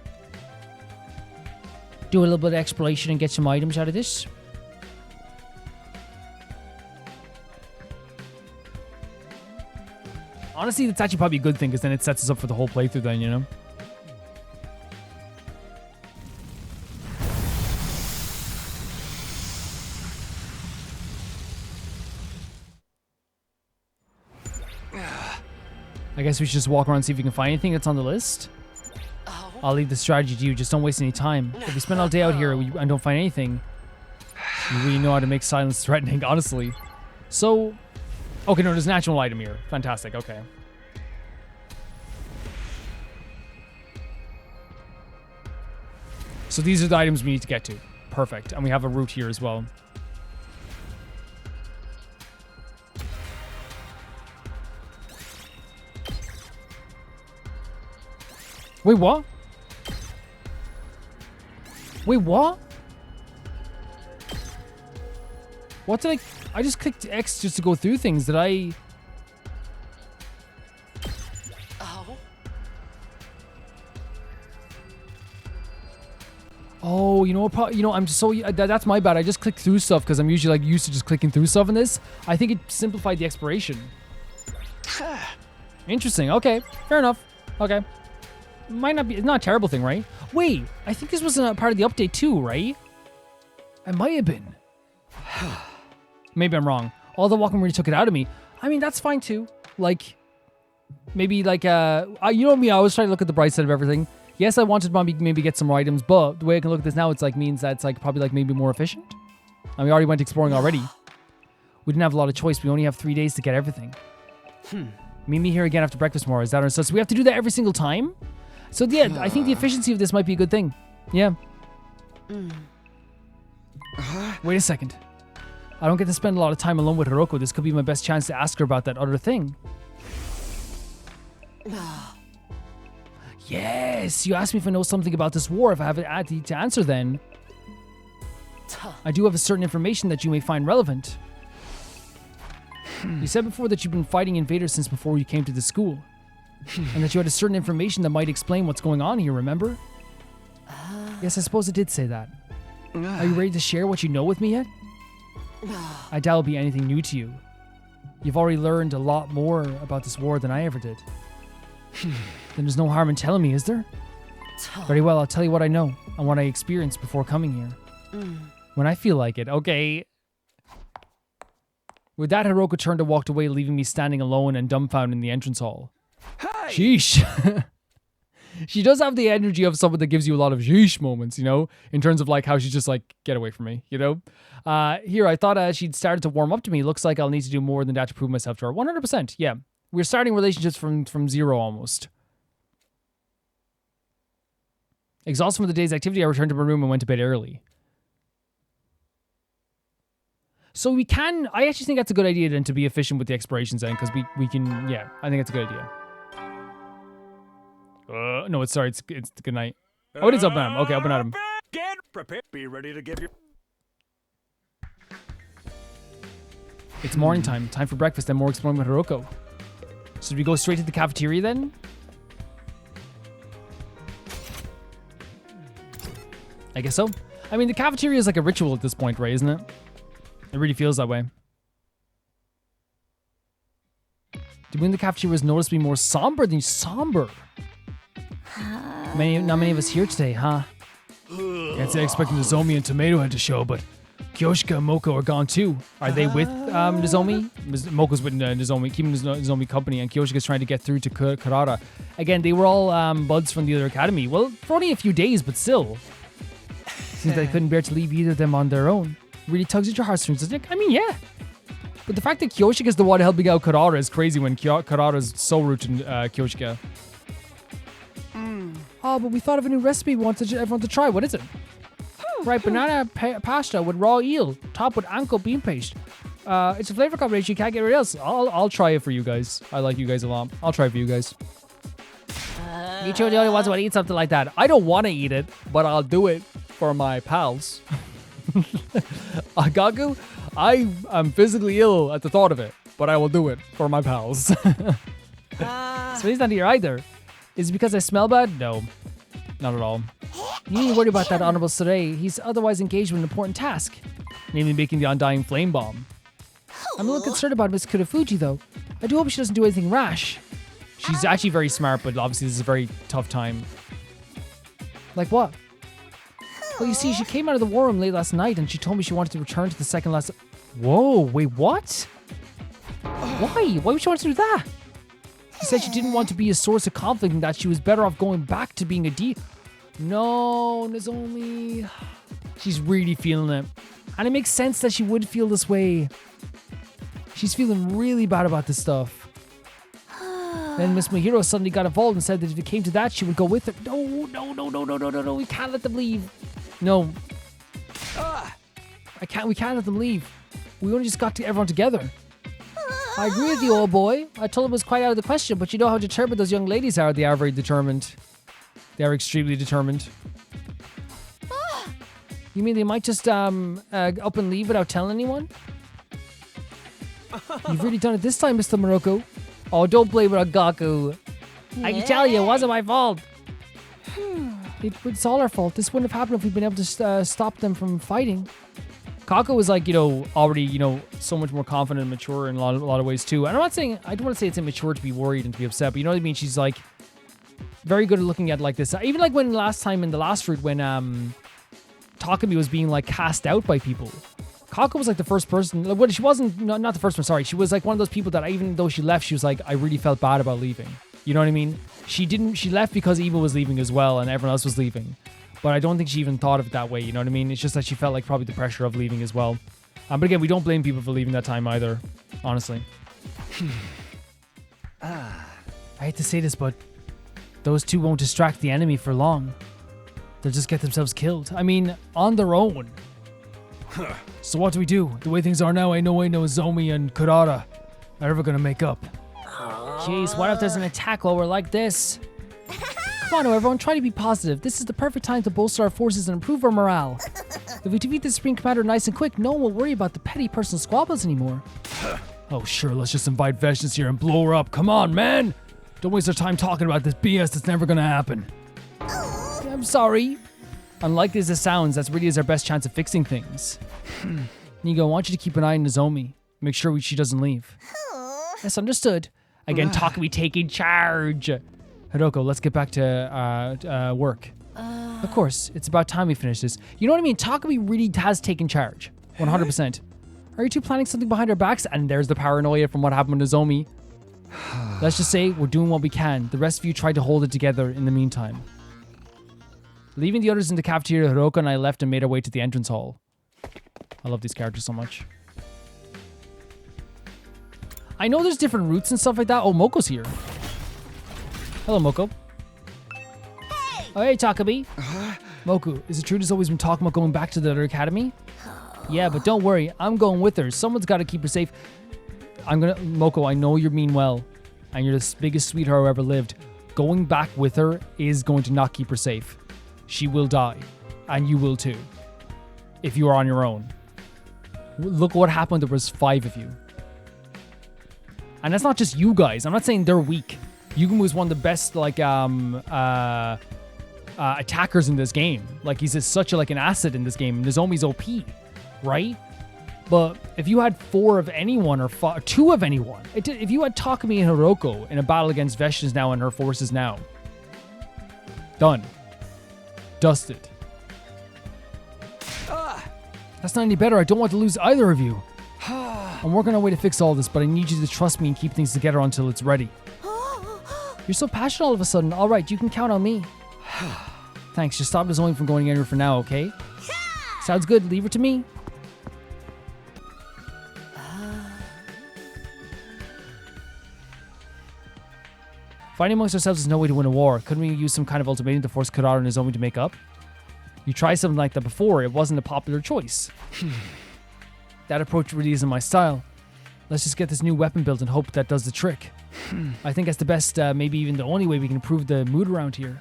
Speaker 1: Do a little bit of exploration and get some items out of this. Honestly, that's actually probably a good thing because then it sets us up for the whole playthrough then, you know? I guess we should just walk around and see if we can find anything that's on the list. I'll leave the strategy to you. Just don't waste any time. If we spend all day out here and don't find anything, you really know how to make silence threatening, honestly. So, okay, no, there's an actual item here. Fantastic, okay. So these are the items we need to get to. Perfect. And we have a route here as well. Wait, what? Wait, what? What did I just clicked X just to go through things. Did I? Oh, you know what? I'm just so that's my bad. I just clicked through stuff because I'm usually like used to just clicking through stuff in this. I think it simplified the exploration. Interesting. Okay, fair enough. Okay. Might not be, it's not a terrible thing, right? Wait, I think this was a part of the update too, right? I might have been. Maybe I'm wrong. All the walking really took it out of me. I mean, that's fine too. Like, maybe like, you know me, I always try to look at the bright side of everything. Yes, I wanted to maybe get some more items, but the way I can look at this now, it's like means that it's like probably like maybe more efficient. And we already went exploring already. We didn't have a lot of choice. We only have 3 days to get everything. Meet me here again after breakfast tomorrow. Is that our so we have to do that every single time? So yeah, I think the efficiency of this might be a good thing. Yeah. Wait a second. I don't get to spend a lot of time alone with Hiroko. This could be my best chance to ask her about that other thing. Yes, you asked me if I know something about this war. If I have it to answer then. I do have a certain information that you may find relevant. You said before that you've been fighting invaders since before you came to the school. And that you had a certain information that might explain what's going on here, remember? Yes, I suppose it did say that. Are you ready to share what you know with me yet? I doubt it'll be anything new to you. You've already learned a lot more about this war than I ever did. Then there's no harm in telling me, is there? Very well, I'll tell you what I know and what I experienced before coming here. When I feel like it. Okay. With that, Hiroko turned and walked away, leaving me standing alone and dumbfounded in the entrance hall.
Speaker 2: Hi.
Speaker 1: Sheesh. She does have the energy of someone that gives you a lot of yeesh moments, you know, in terms of like how she's just like, get away from me, you know? Here, I thought she'd started to warm up to me. Looks like I'll need to do more than that to prove myself to her. 100%, yeah. We're starting relationships from zero almost. Exhausted from the day's activity, I returned to my room and went to bed early. So we can, I actually think that's a good idea then to be efficient with the expirations then, because we can, yeah, I think it's a good idea. No, it's good night. Oh, it is up and Adam. Okay, up and Adam.
Speaker 2: Get prepared. Be ready to give your...
Speaker 1: It's morning time. Time for breakfast and more exploring with Hiroko. So do we go straight to the cafeteria then? I guess so. I mean, the cafeteria is like a ritual at this point, right? Isn't it? It really feels that way. The wind in the cafeteria was noticeably more somber than somber. Not many of us here today, huh? Can't say expecting Nozomi and Tomato Head to show, but Kyoshika and Moko are gone too. Are they with Nozomi? Moko's with Nozomi, keeping Nozomi company, and Kyoshika's trying to get through to Karada. Again, they were all buds from the other academy. Well, for only a few days, but still. Seems like they couldn't bear to leave either of them on their own. Really tugs at your heartstrings, doesn't it? I mean, yeah. But the fact that Kyoshika's the one helping out Karada is crazy when Karada's so rude to Kyoshika. Oh, but we thought of a new recipe we wanted everyone to try. What is it? Right, banana pasta with raw eel, topped with anko bean paste. It's a flavor combination you can't get rid of. I'll try it for you guys. I like you guys a lot. I'll try it for you guys. You two are the only ones who want to eat something like that. I don't want to eat it, but I'll do it for my pals. Agaku, I am physically ill at the thought of it, but I will do it for my pals. So he's not here either. Is it because I smell bad? No, not at all. You need to worry about that Honorable Sere. He's otherwise engaged with an important task, namely making the undying flame bomb. I'm a little concerned about Miss Kurofuji, though. I do hope she doesn't do anything rash. She's actually very smart, but obviously this is a very tough time. Like what? Well, you see, she came out of the war room late last night, and she told me she wanted to return to the second last... Whoa, wait, what? Why? Why would she want to do that? She said she didn't want to be a source of conflict and that she was better off going back to being a No, Nozomi. She's really feeling it. And it makes sense that she would feel this way. She's feeling really bad about this stuff. Then Miss Mahiro suddenly got involved and said that if it came to that, she would go with her. No. We can't let them leave. No. We can't let them leave. We only just got everyone together. I agree with you, old boy. I told him it was quite out of the question, but you know how determined those young ladies are. They are very determined. They are extremely determined. You mean they might just up and leave without telling anyone? You've really done it this time, Mr. Morocco. Oh, don't blame it on Gaku. I can tell you, it wasn't my fault. It's all our fault. This wouldn't have happened if we'd been able to stop them from fighting. Kako was like, already, so much more confident and mature in a lot of ways too. And I don't want to say it's immature to be worried and to be upset, but you know what I mean? She's like very good at looking at like this. Even like when last time in the last route when Takumi was being like cast out by people. Kako was like the first person. Well, she wasn't not the first one. Sorry, she was like one of those people that even though she left, she was like, I really felt bad about leaving. You know what I mean? She left because Eva was leaving as well, and everyone else was leaving. But I don't think she even thought of it that way. You know what I mean? It's just that she felt like probably the pressure of leaving as well. But again, we don't blame people for leaving that time either. Honestly. I hate to say this, but those two won't distract the enemy for long. They'll just get themselves killed. I mean, on their own. So what do we do? The way things are now, ain't no way Nozomi and Kurara are ever gonna make up. Jeez, what if there's an attack while we're like this? Come on, everyone, try to be positive. This is the perfect time to bolster our forces and improve our morale. If we defeat the Supreme Commander nice and quick, no one will worry about the petty personal squabbles anymore. Oh, sure, let's just invite Vengeance here and blow her up. Come on, man! Don't waste our time talking about this BS that's never gonna happen. I'm sorry. Unlikely as it sounds, that's really is our best chance of fixing things. Nigo, I want you to keep an eye on Nozomi. Make sure she doesn't leave. Yes, understood. Again, Takumi taking charge. Hiroko, let's get back to work. Of course, it's about time we finish this. You know what I mean? Takumi really has taken charge. 100%. Are you two planning something behind our backs? And there's the paranoia from what happened with Nozomi. Let's just say we're doing what we can. The rest of you tried to hold it together in the meantime. Leaving the others in the cafeteria, Hiroka and I left and made our way to the entrance hall. I love these characters so much. I know there's different routes and stuff like that. Oh, Moko's here. Hello, Moko. Hey! Oh, hey, Takumi. Moku, is it true there's always been talking about going back to the other academy? Yeah, but don't worry. I'm going with her. Someone's got to keep her safe. Moko, I know you mean well. And you're the biggest sweetheart who ever lived. Going back with her is going to not keep her safe. She will die. And you will too. If you are on your own. Look what happened. There was 5 of you. And that's not just you guys. I'm not saying they're weak. Yugen was one of the best, like, attackers in this game. Like, he's such an asset in this game. And Nozomi's OP, right? But if you had 4 of anyone or 2 of anyone, if you had Takumi and Hiroko in a battle against Veshna's now and her forces now, done. Dusted. That's not any better. I don't want to lose either of you. I'm working on a way to fix all this, but I need you to trust me and keep things together until it's ready. You're so passionate all of a sudden. All right, you can count on me. Thanks. Just stop Nozomi from going anywhere for now, okay? Sounds good. Leave her to me. Fighting amongst ourselves is no way to win a war. Couldn't we use some kind of ultimatum to force Kurara and Nozomi to make up? You tried something like that before. It wasn't a popular choice. That approach really isn't my style. Let's just get this new weapon built and hope that does the trick. I think that's the best, maybe even the only way we can improve the mood around here.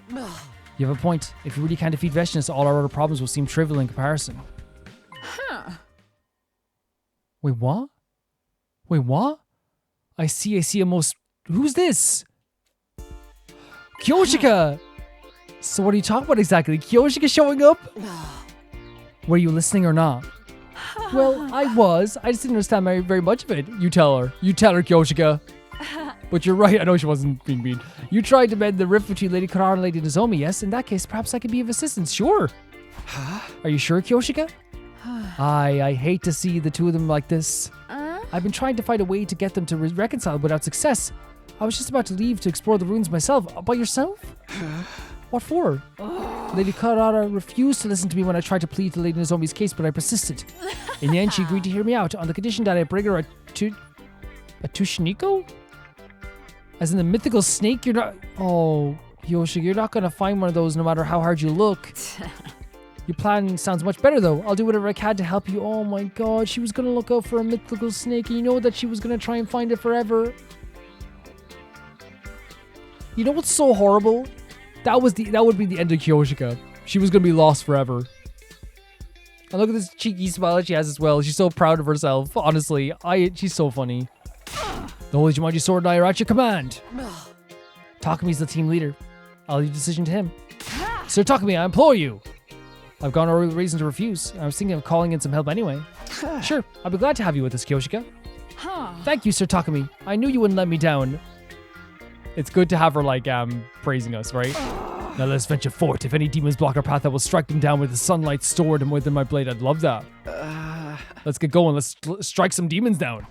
Speaker 1: You have a point. If you really can't defeat Veshna, all our other problems will seem trivial in comparison. Wait, what? Wait, what? I see a most... Who's this? Kyoshika! So what are you talking about exactly? Kyoshika showing up? Were you listening or not? Well, I was. I just didn't understand very much of it. You tell her. You tell her, Kyoshika. But you're right. I know she wasn't being mean. You tried to mend the rift between Lady Kurara and Lady Nozomi, yes? In that case, perhaps I could be of assistance. Sure. Are you sure, Kyoshika? I hate to see the two of them like this. I've been trying to find a way to get them to reconcile without success. I was just about to leave to explore the ruins myself. By yourself? What for? Lady Kurara refused to listen to me when I tried to plead to Lady Nozomi's case, but I persisted. In the end, she agreed to hear me out on the condition that I bring her a Tushiniko? As in the mythical snake? You're not... Oh, Yoshi, you're not going to find one of those no matter how hard you look. Your plan sounds much better, though. I'll do whatever I can to help you. Oh my god, she was going to look out for a mythical snake, and you know that she was going to try and find it forever. You know what's so horrible? That would be the end of Kyoshika. She was going to be lost forever. And look at this cheeky smile that she has as well. She's so proud of herself. Honestly, she's so funny. The Holy Jumanji Sword and I are at your command. Takumi's the team leader. I'll leave the decision to him. Sir Takumi, I implore you. I've gone over the reason to refuse. I was thinking of calling in some help anyway. Sure, I'll be glad to have you with us, Kyoshika. Thank you, Sir Takumi. I knew you wouldn't let me down. It's good to have her, like, praising us, right? Now let's venture forth. If any demons block our path, I will strike them down with the sunlight stored within my blade. I'd love that. Let's get going. Let's strike some demons down.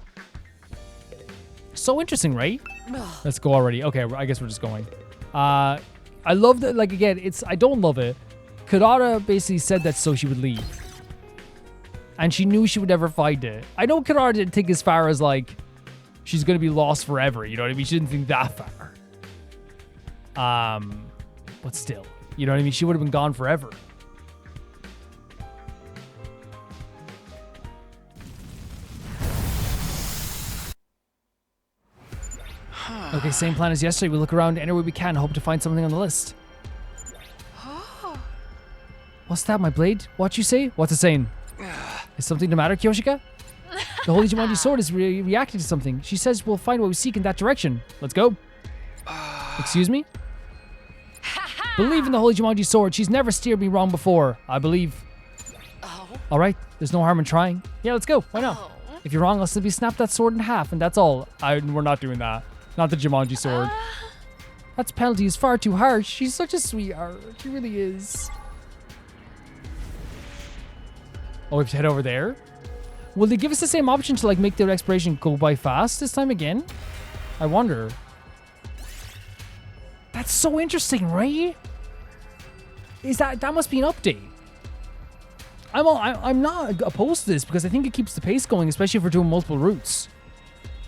Speaker 1: So interesting, right? Let's go already. Okay, I guess we're just going. I love that, like, again, I don't love it. Kurara basically said that so she would leave. And she knew she would never find it. I know Kurara didn't think as far as, like, she's going to be lost forever. You know what I mean? She didn't think that far. But still, you know what I mean? She would have been gone forever. Okay, same plan as yesterday. We look around any way we can, hope to find something on the list. What's that, my blade? What you say? What's it saying? Is something the matter, Kyoshika? The Holy Jumanji Sword is reacting to something. She says we'll find what we seek in that direction. Let's go. Excuse me? Believe in the Holy Jumanji Sword. She's never steered me wrong before. I believe. Alright, there's no harm in trying. Yeah, let's go. Why not? If you're wrong, I'll simply snap that sword in half, and that's all. We're not doing that. Not the Jumanji Sword. That penalty is far too harsh. She's such a sweetheart. She really is. Oh, we have to head over there? Will they give us the same option to, like, make their expiration go by fast this time again? I wonder. That's so interesting, right? Is that must be an update? I'm not opposed to this because I think it keeps the pace going, especially if we're doing multiple routes.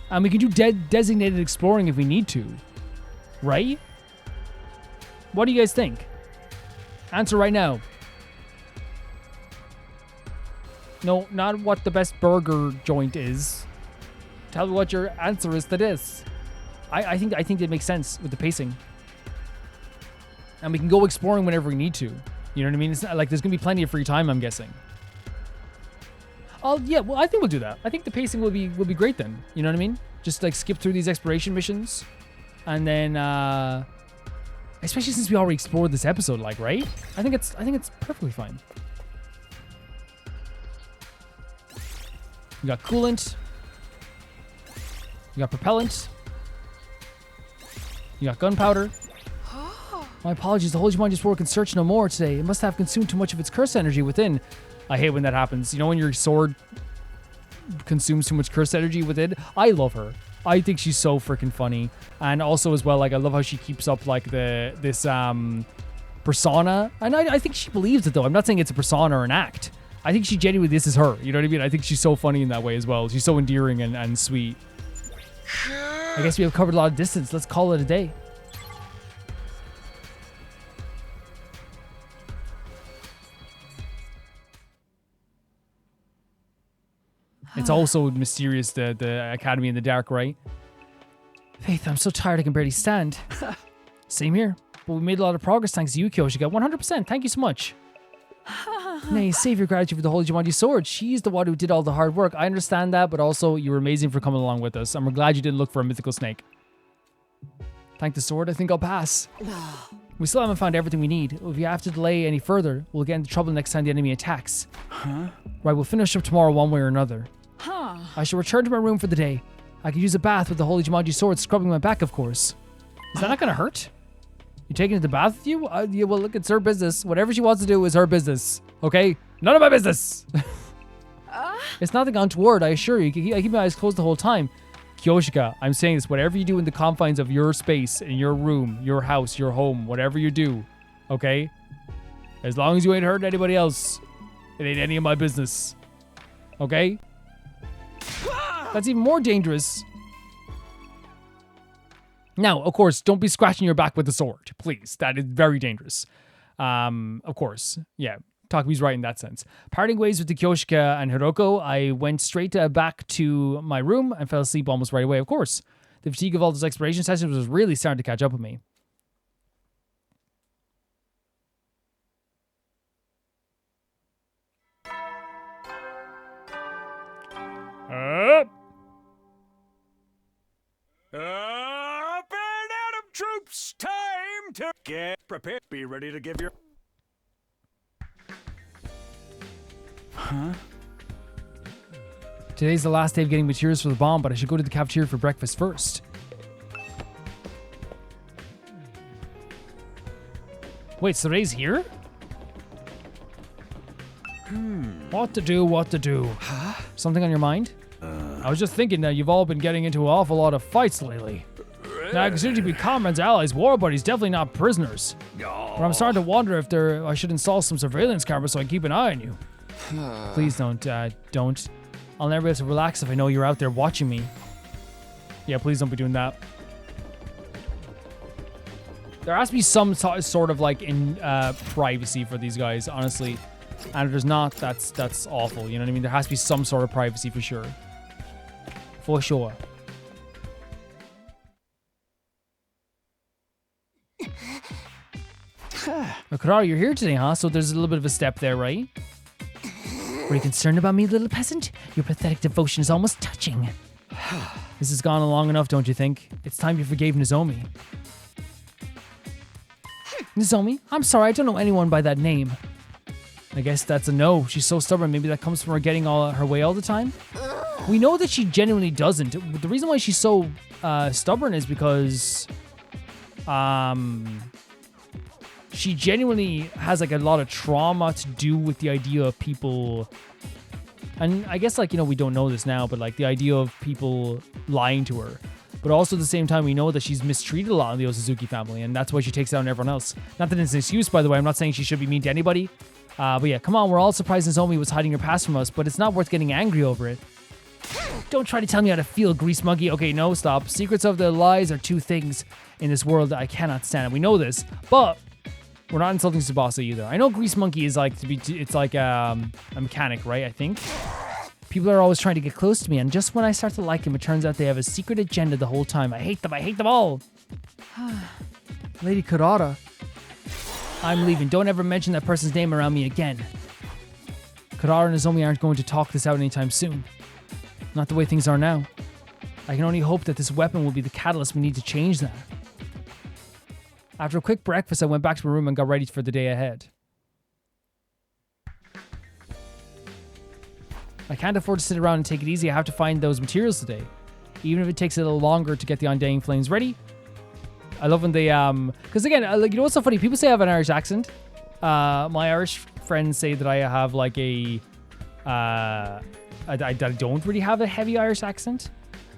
Speaker 1: And we can do designated exploring if we need to, right? What do you guys think? Answer right now. No, not what the best burger joint is. Tell me what your answer is to this. I think it makes sense with the pacing. And we can go exploring whenever we need to. You know what I mean? It's not like there's gonna be plenty of free time, I'm guessing. Oh yeah, well I think we'll do that. I think the pacing will be great then. You know what I mean? Just like skip through these exploration missions, and then especially since we already explored this episode, like, right? I think it's perfectly fine. We got coolant. We got propellant. You got gunpowder. My apologies, the Holy Jumanji Sword can search no more today. It must have consumed too much of its curse energy within. I hate when that happens. You know when your sword consumes too much curse energy within? I love her. I think she's so freaking funny. And also as well, like, I love how she keeps up like this persona. And I think she believes it though. I'm not saying it's a persona or an act. I think she genuinely, this is her. You know what I mean? I think she's so funny in that way as well. She's so endearing and sweet. I guess we have covered a lot of distance. Let's call it a day. It's also mysterious, the Academy in the Dark, right? Faith, I'm so tired I can barely stand. Same here. But we made a lot of progress thanks to you, Kyoshika. 100%. Thank you so much. Nay, save your gratitude for the Holy Jumanji Sword. She's the one who did all the hard work. I understand that, but also you were amazing for coming along with us. And we're glad you didn't look for a mythical snake. Thank the sword, I think I'll pass. We still haven't found everything we need. If you have to delay any further, we'll get into trouble next time the enemy attacks. Right, we'll finish up tomorrow one way or another. I shall return to my room for the day. I could use a bath with the Holy Jumanji Sword scrubbing my back, of course. Is that not gonna hurt? You taking the bath with you? Yeah, well, look, it's her business. Whatever she wants to do is her business. Okay? None of my business. It's nothing untoward, I assure you. I keep my eyes closed the whole time. Kyoshika, I'm saying this. Whatever you do in the confines of your space, in your room, your house, your home, whatever you do, okay? As long as you ain't hurting anybody else, it ain't any of my business. Okay? That's even more dangerous. Now, of course, don't be scratching your back with the sword, please. That is very dangerous. Of course, yeah. Takumi's right in that sense. Parting ways with the Kyoshika and Hiroko, I went straight back to my room and fell asleep almost right away, of course. The fatigue of all those exploration sessions was really starting to catch up with me.
Speaker 2: Up and Adam troops, time to get prepared. Be ready to give your...
Speaker 1: Today's the last day of getting materials for the bomb, but I should go to the cafeteria for breakfast first. Wait, Soray's here? What to do? Something on your mind? I was just thinking that you've all been getting into an awful lot of fights lately. Now, consider to be comrades, allies, war buddies, definitely not prisoners. But I'm starting to wonder if I should install some surveillance cameras so I can keep an eye on you. Please don't. I'll never be able to relax if I know you're out there watching me. Yeah, please don't be doing that. There has to be some sort of like privacy for these guys, honestly. And if there's not, that's awful. You know what I mean? There has to be some sort of privacy for sure. For sure. Kurara, you're here today, huh? So there's a little bit of a step there, right? Were you concerned about me, little peasant? Your pathetic devotion is almost touching. This has gone on long enough, don't you think? It's time you forgave Nozomi. Nozomi? I'm sorry, I don't know anyone by that name. I guess that's a no. She's so stubborn. Maybe that comes from her getting her way all the time. We know that she genuinely doesn't. The reason why she's so stubborn is because she genuinely has like a lot of trauma to do with the idea of people. And I guess like, you know, we don't know this now, but like the idea of people lying to her. But also at the same time, we know that she's mistreated a lot in the Osazuki family, and that's why she takes it out on everyone else. Not that it's an excuse, by the way. I'm not saying she should be mean to anybody. But yeah, come on, we're all surprised Nozomi was hiding her past from us, but it's not worth getting angry over it. Don't try to tell me how to feel, Grease Monkey. Okay, no, stop. Secrets of the lies are two things in this world that I cannot stand. We know this, but we're not insulting Tsubasa either. I know Grease Monkey is like it's like a mechanic, right? I think. People are always trying to get close to me, and just when I start to like him, it turns out they have a secret agenda the whole time. I hate them. I hate them all. Lady Kurata. I'm leaving. Don't ever mention that person's name around me again. Kurata and Nozomi aren't going to talk this out anytime soon. Not the way things are now. I can only hope that this weapon will be the catalyst we need to change that. After a quick breakfast, I went back to my room and got ready for the day ahead. I can't afford to sit around and take it easy. I have to find those materials today. Even if it takes a little longer to get the Undying Flames ready. I love when they, because again, like, you know what's so funny? People say I have an Irish accent. My Irish friends say that I have like a, I don't really have a heavy Irish accent.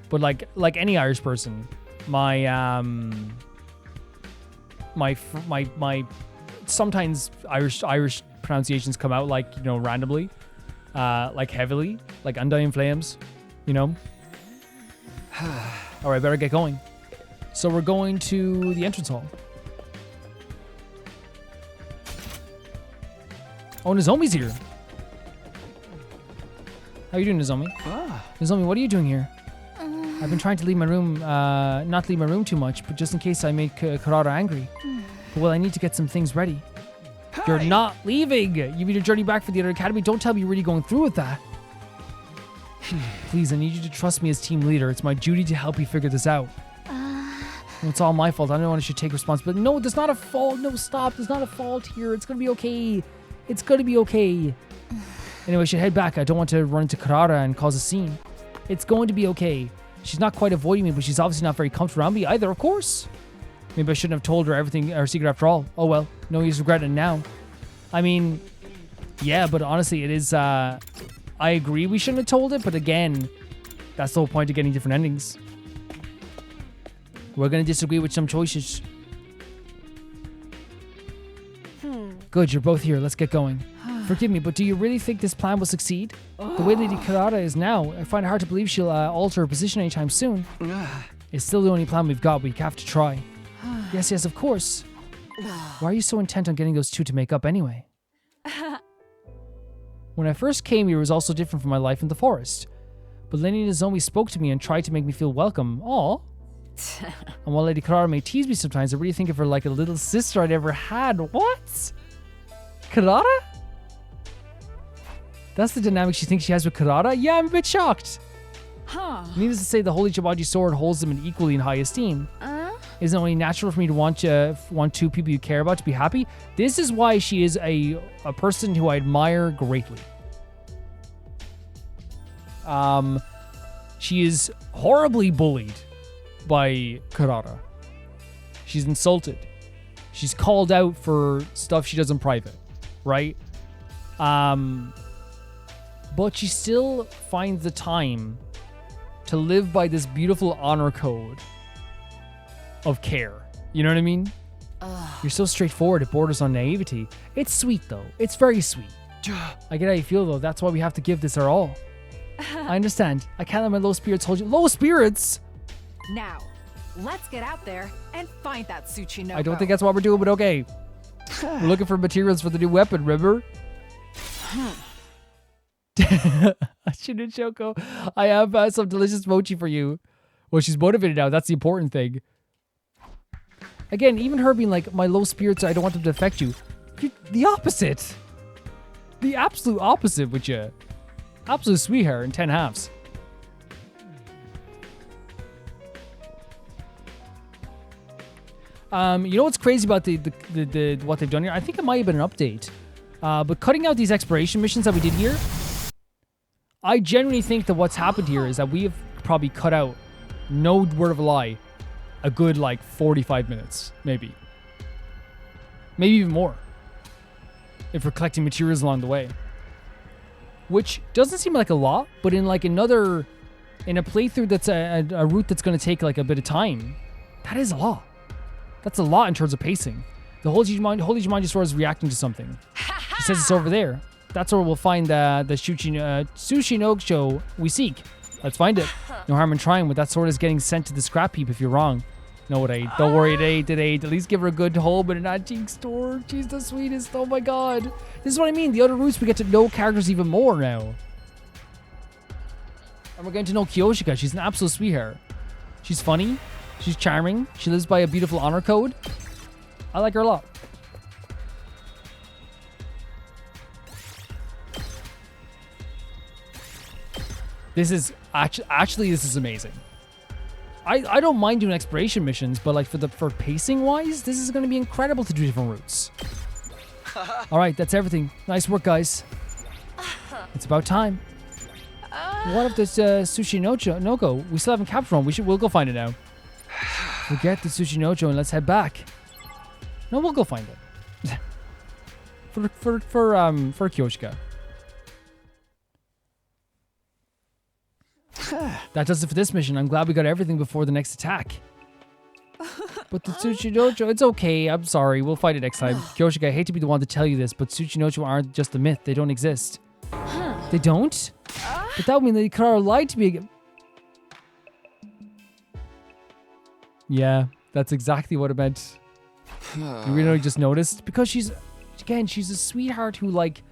Speaker 1: But like any Irish person, my sometimes Irish pronunciations come out like, you know, randomly. Like heavily, like Undying Flames, you know. All right, better get going. So we're going to the entrance hall. Oh, Nozomi's here. How you doing, Nozomi? Nozomi, what are you doing here? I've been trying to leave my room, not leave my room too much, but just in case I make Kurata angry. Well, I need to get some things ready. You're not leaving. You mean your journey back for the other academy? Don't tell me you're really going through with that. Please, I need you to trust me as team leader. It's my duty to help you figure this out. It's all my fault. I don't know when I should take responsibility. No, there's not a fault. No, stop. There's not a fault here. It's going to be okay. It's going to be okay. Anyway, I should head back. I don't want to run into Kurata and cause a scene. It's going to be okay. She's not quite avoiding me, but she's obviously not very comfortable around me either, of course. Maybe I shouldn't have told her everything, our secret after all. Oh well, no use regretting it now. I mean, yeah, but honestly, it is, I agree we shouldn't have told it, but again, that's the whole point of getting different endings. We're going to disagree with some choices. Good, you're both here. Let's get going. Forgive me, but do you really think this plan will succeed? The way Lady Kurata is now, I find it hard to believe she'll alter her position anytime soon. It's still the only plan we've got. We have to try. Yes, of course. Why are you so intent on getting those two to make up anyway? When I first came here, it was also different from my life in the forest. But Lady Nozomi spoke to me and tried to make me feel welcome. Aw. And while Lady Kurata may tease me sometimes, I really think of her like a little sister I'd ever had. What? Kurata? That's the dynamic she thinks she has with Kurata? Yeah, I'm a bit shocked. Needless to say, the Holy Chibaji sword holds them in equally in high esteem. Isn't it only natural for me to want two people you care about to be happy? This is why she is a person who I admire greatly. She is horribly bullied by Kurata. She's insulted. She's called out for stuff she does in private, right? But she still finds the time to live by this beautiful honor code of care. You know what I mean? You're so straightforward, it borders on naivety. It's sweet, though. It's very sweet. I get how you feel, though. That's why we have to give this our all. I understand. I can't let my low spirits hold you. Low spirits?
Speaker 4: Now, let's get out there and find that Tsuchinoko.
Speaker 1: I don't think that's what we're doing, but okay. We're looking for materials for the new weapon, remember? Shoko, I have some delicious mochi for you. Well, she's motivated now. That's the important thing. Again, even her being like, my low spirits, I don't want them to affect you. The opposite. The absolute opposite with you. Absolute sweetheart in 10 halves. You know what's crazy about the what they've done here? I think it might have been an update. But cutting out these exploration missions that we did here, I genuinely think that what's happened here is that we have probably cut out, no word of a lie, a good like 45 minutes, maybe. Maybe even more. If we're collecting materials along the way. Which doesn't seem like a lot, but in like another in a playthrough that's a route that's going to take like a bit of time, that is a lot. That's a lot in terms of pacing. The Holy Jumanji Sword is reacting to something. It says it's over there. That's where we'll find the Sushi no Show we seek. Let's find it. No harm in trying, but that sword is getting sent to the scrap heap if you're wrong. No, it ain't. Don't worry, it ain't. At least give her a good home in an antique store. She's the sweetest. Oh my god. This is what I mean. The other routes, we get to know characters even more now. And we're getting to know Kyoshika. She's an absolute sweetheart. She's funny. She's charming. She lives by a beautiful honor code. I like her a lot. This is actually this is amazing. I don't mind doing exploration missions, but like for pacing wise, this is going to be incredible to do different routes. All right, that's everything. Nice work, guys. It's about time. What if this Sushi no Go? We still haven't captured one. We'll go find it now. Forget the Sushi Nojo and let's head back. No, we'll go find it. for Kyoshika. That does it for this mission. I'm glad we got everything before the next attack. But the Sushi Nojo, it's okay. I'm sorry. We'll fight it next time. Kyoshika, I hate to be the one to tell you this, but Sushi Nojo aren't just a myth. They don't exist. They don't? But that would mean that Ikara lied to me again. Yeah, that's exactly what it meant. You really just noticed? Because she's a sweetheart who, like,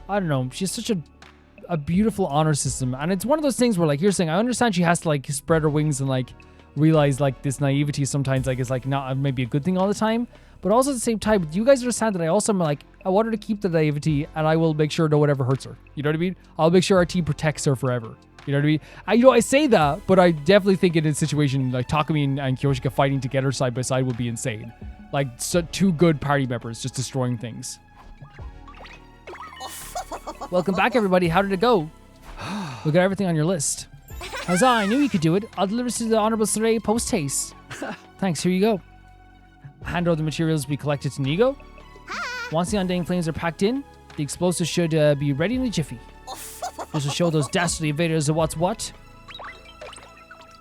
Speaker 1: I don't know, she has such a beautiful honor system. And it's one of those things where, like, you're saying, I understand she has to, like, spread her wings and, like, realize, like, this naivety sometimes, like, is, like, not maybe a good thing all the time. But also at the same time, do you guys understand that I also am, like, I want her to keep the naivety and I will make sure no one ever hurts her. You know what I mean? I'll make sure our team protects her forever. You know what I mean? I say that, but I definitely think in a situation like Takumi and Kyoshika fighting together side by side would be insane. Like, two good party members just destroying things. Welcome back, everybody. How did it go? We got everything on your list. Huzzah, I knew you could do it. I'll deliver to the Honorable Saray post-haste. Thanks, here you go. Hand over the materials we collected to Nigo. Once the undying flames are packed in, the explosives should be ready in a jiffy. This will show those dastardly invaders of what's what.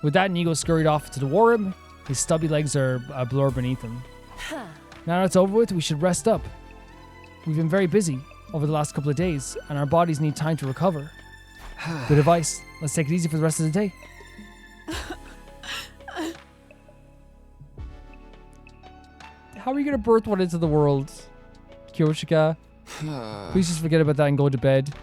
Speaker 1: With that, Nigo scurried off to the war room. His stubby legs are a blur beneath him. Now that it's over with, we should rest up. We've been very busy over the last couple of days, and our bodies need time to recover. Good advice. Let's take it easy for the rest of the day. How are you going to birth one into the world, Kyoshika? Please just forget about that and go to bed.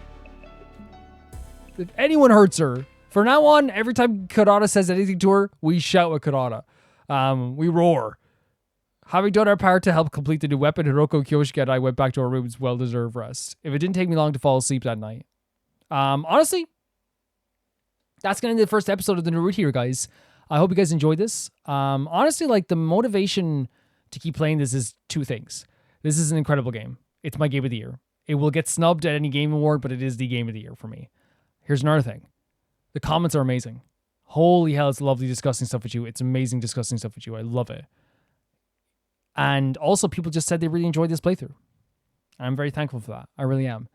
Speaker 1: If anyone hurts her, from now on, every time Kurata says anything to her, we shout at Kurata. We roar. Having done our part to help complete the new weapon, Hiroko, Kyoshika, and I went back to our rooms. Well-deserved rest. If it didn't take me long to fall asleep that night. Honestly, that's going to end the first episode of the Naruto here, guys. I hope you guys enjoyed this. Honestly, like, the motivation to keep playing this is two things. This is an incredible game. It's my game of the year. It will get snubbed at any game award, but it is the game of the year for me. Here's another thing. The comments are amazing. Holy hell, it's lovely discussing stuff with you. It's amazing discussing stuff with you. I love it. And also, people just said they really enjoyed this playthrough. I'm very thankful for that. I really am.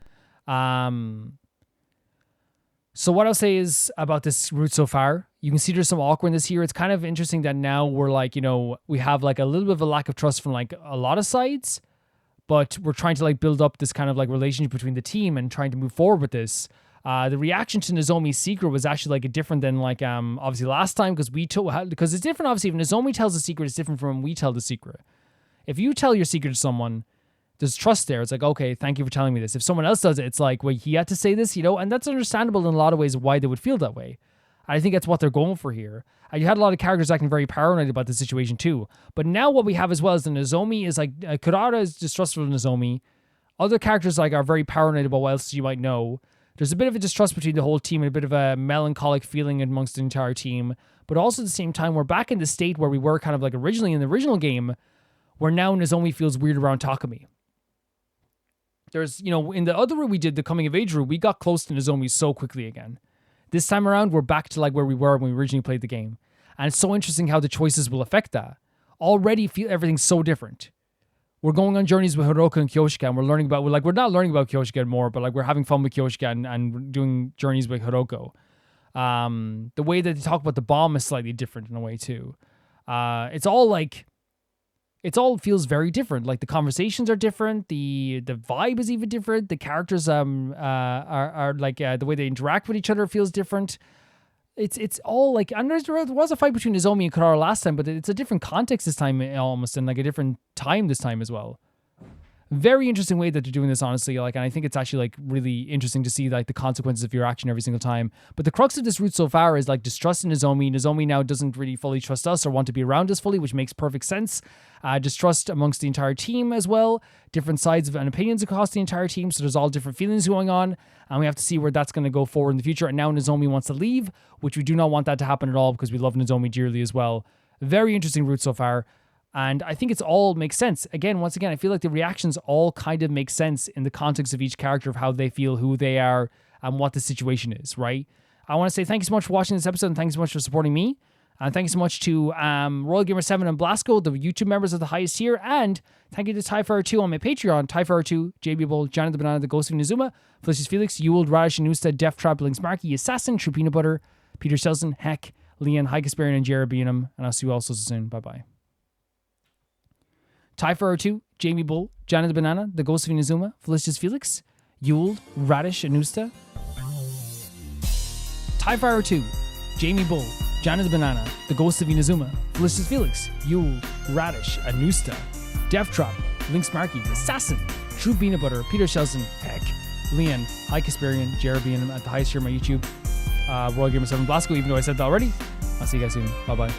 Speaker 1: So what I'll say is about this route so far, you can see there's some awkwardness here. It's kind of interesting that now we're like, you know, we have like a little bit of a lack of trust from like a lot of sides, but we're trying to like build up this kind of like relationship between the team and trying to move forward with this. The reaction to Nozomi's secret was actually like different than like obviously last time because it's different. Obviously, if Nozomi tells a secret, it's different from when we tell the secret. If you tell your secret to someone, there's trust there. It's like, okay, thank you for telling me this. If someone else does it, it's like, wait, he had to say this, you know, and that's understandable in a lot of ways why they would feel that way. I think that's what they're going for here. You had a lot of characters acting very paranoid about the situation too. But now what we have as well is the Nozomi is like, Kurata is distrustful of Nozomi. Other characters like are very paranoid about what else you might know. There's a bit of a distrust between the whole team and a bit of a melancholic feeling amongst the entire team. But also at the same time, we're back in the state where we were kind of like originally in the original game, where now Nozomi feels weird around Takumi. There's, you know, in the other route we did, the coming of age route, we got close to Nozomi so quickly again. This time around, we're back to like where we were when we originally played the game. And it's so interesting how the choices will affect that. Already feel everything's so different. We're going on journeys with Hiroko and Kyoshika, and we're learning about, we're not learning about Kyoshika more, but like we're having fun with Kyoshika and doing journeys with Hiroko. The way that they talk about the bomb is slightly different in a way too. It's all feels very different. Like the conversations are different. The vibe is even different. The characters are like the way they interact with each other feels different. It's all like, and there was a fight between Nozomi and Kurara last time, but it's a different context this time almost, and like a different time this time as well. Very interesting way that they're doing this, honestly. Like, and I think it's actually like really interesting to see like the consequences of your action every single time. But the crux of this route so far is like distrust in Nozomi. Nozomi now doesn't really fully trust us or want to be around us fully, which makes perfect sense. Distrust amongst the entire team as well. Different sides and opinions across the entire team. So there's all different feelings going on, and we have to see where that's going to go forward in the future. And now Nozomi wants to leave, which we do not want that to happen at all because we love Nozomi dearly as well. Very interesting route so far. And I think it's all makes sense. Once again, I feel like the reactions all kind of make sense in the context of each character, of how they feel, who they are, and what the situation is, right? I want to say thank you so much for watching this episode, and thank you so much for supporting me. And thank you so much to Royal Gamer 7 and Blasco, the YouTube members of the highest tier. And thank you to Tyfire2 on my Patreon, Tyfire2, JB Bull, Johnny the Banana, the Ghost of Inazuma, Felicius Felix, Ewald, Radish, Anusta, Death Trap, Links Marky, Assassin, True Peanut Butter, Peter Shelson, Heck, Leon, High Casparian, and Jared Beanham. And I'll see you all so soon. Bye-bye. Tyfire2, Jamie Bull, Johnny the Banana, the Ghost of Inazuma, Felicius Felix, Ewald, Radish, Anusta. Tyfire2, Jamie Bull, Johnny the Banana, the Ghost of Inazuma, Felicius Felix, Ewald, Radish, Anusta, Death Trap, Links Marky, Assassin, True Peanut Butter, Peter Shelson, Heck, Leon, High Casparian, Jared Beanham at the highest tier of my YouTube, Royal Gamer 7 Blasco, even though I said that already. I'll see you guys soon. Bye-bye.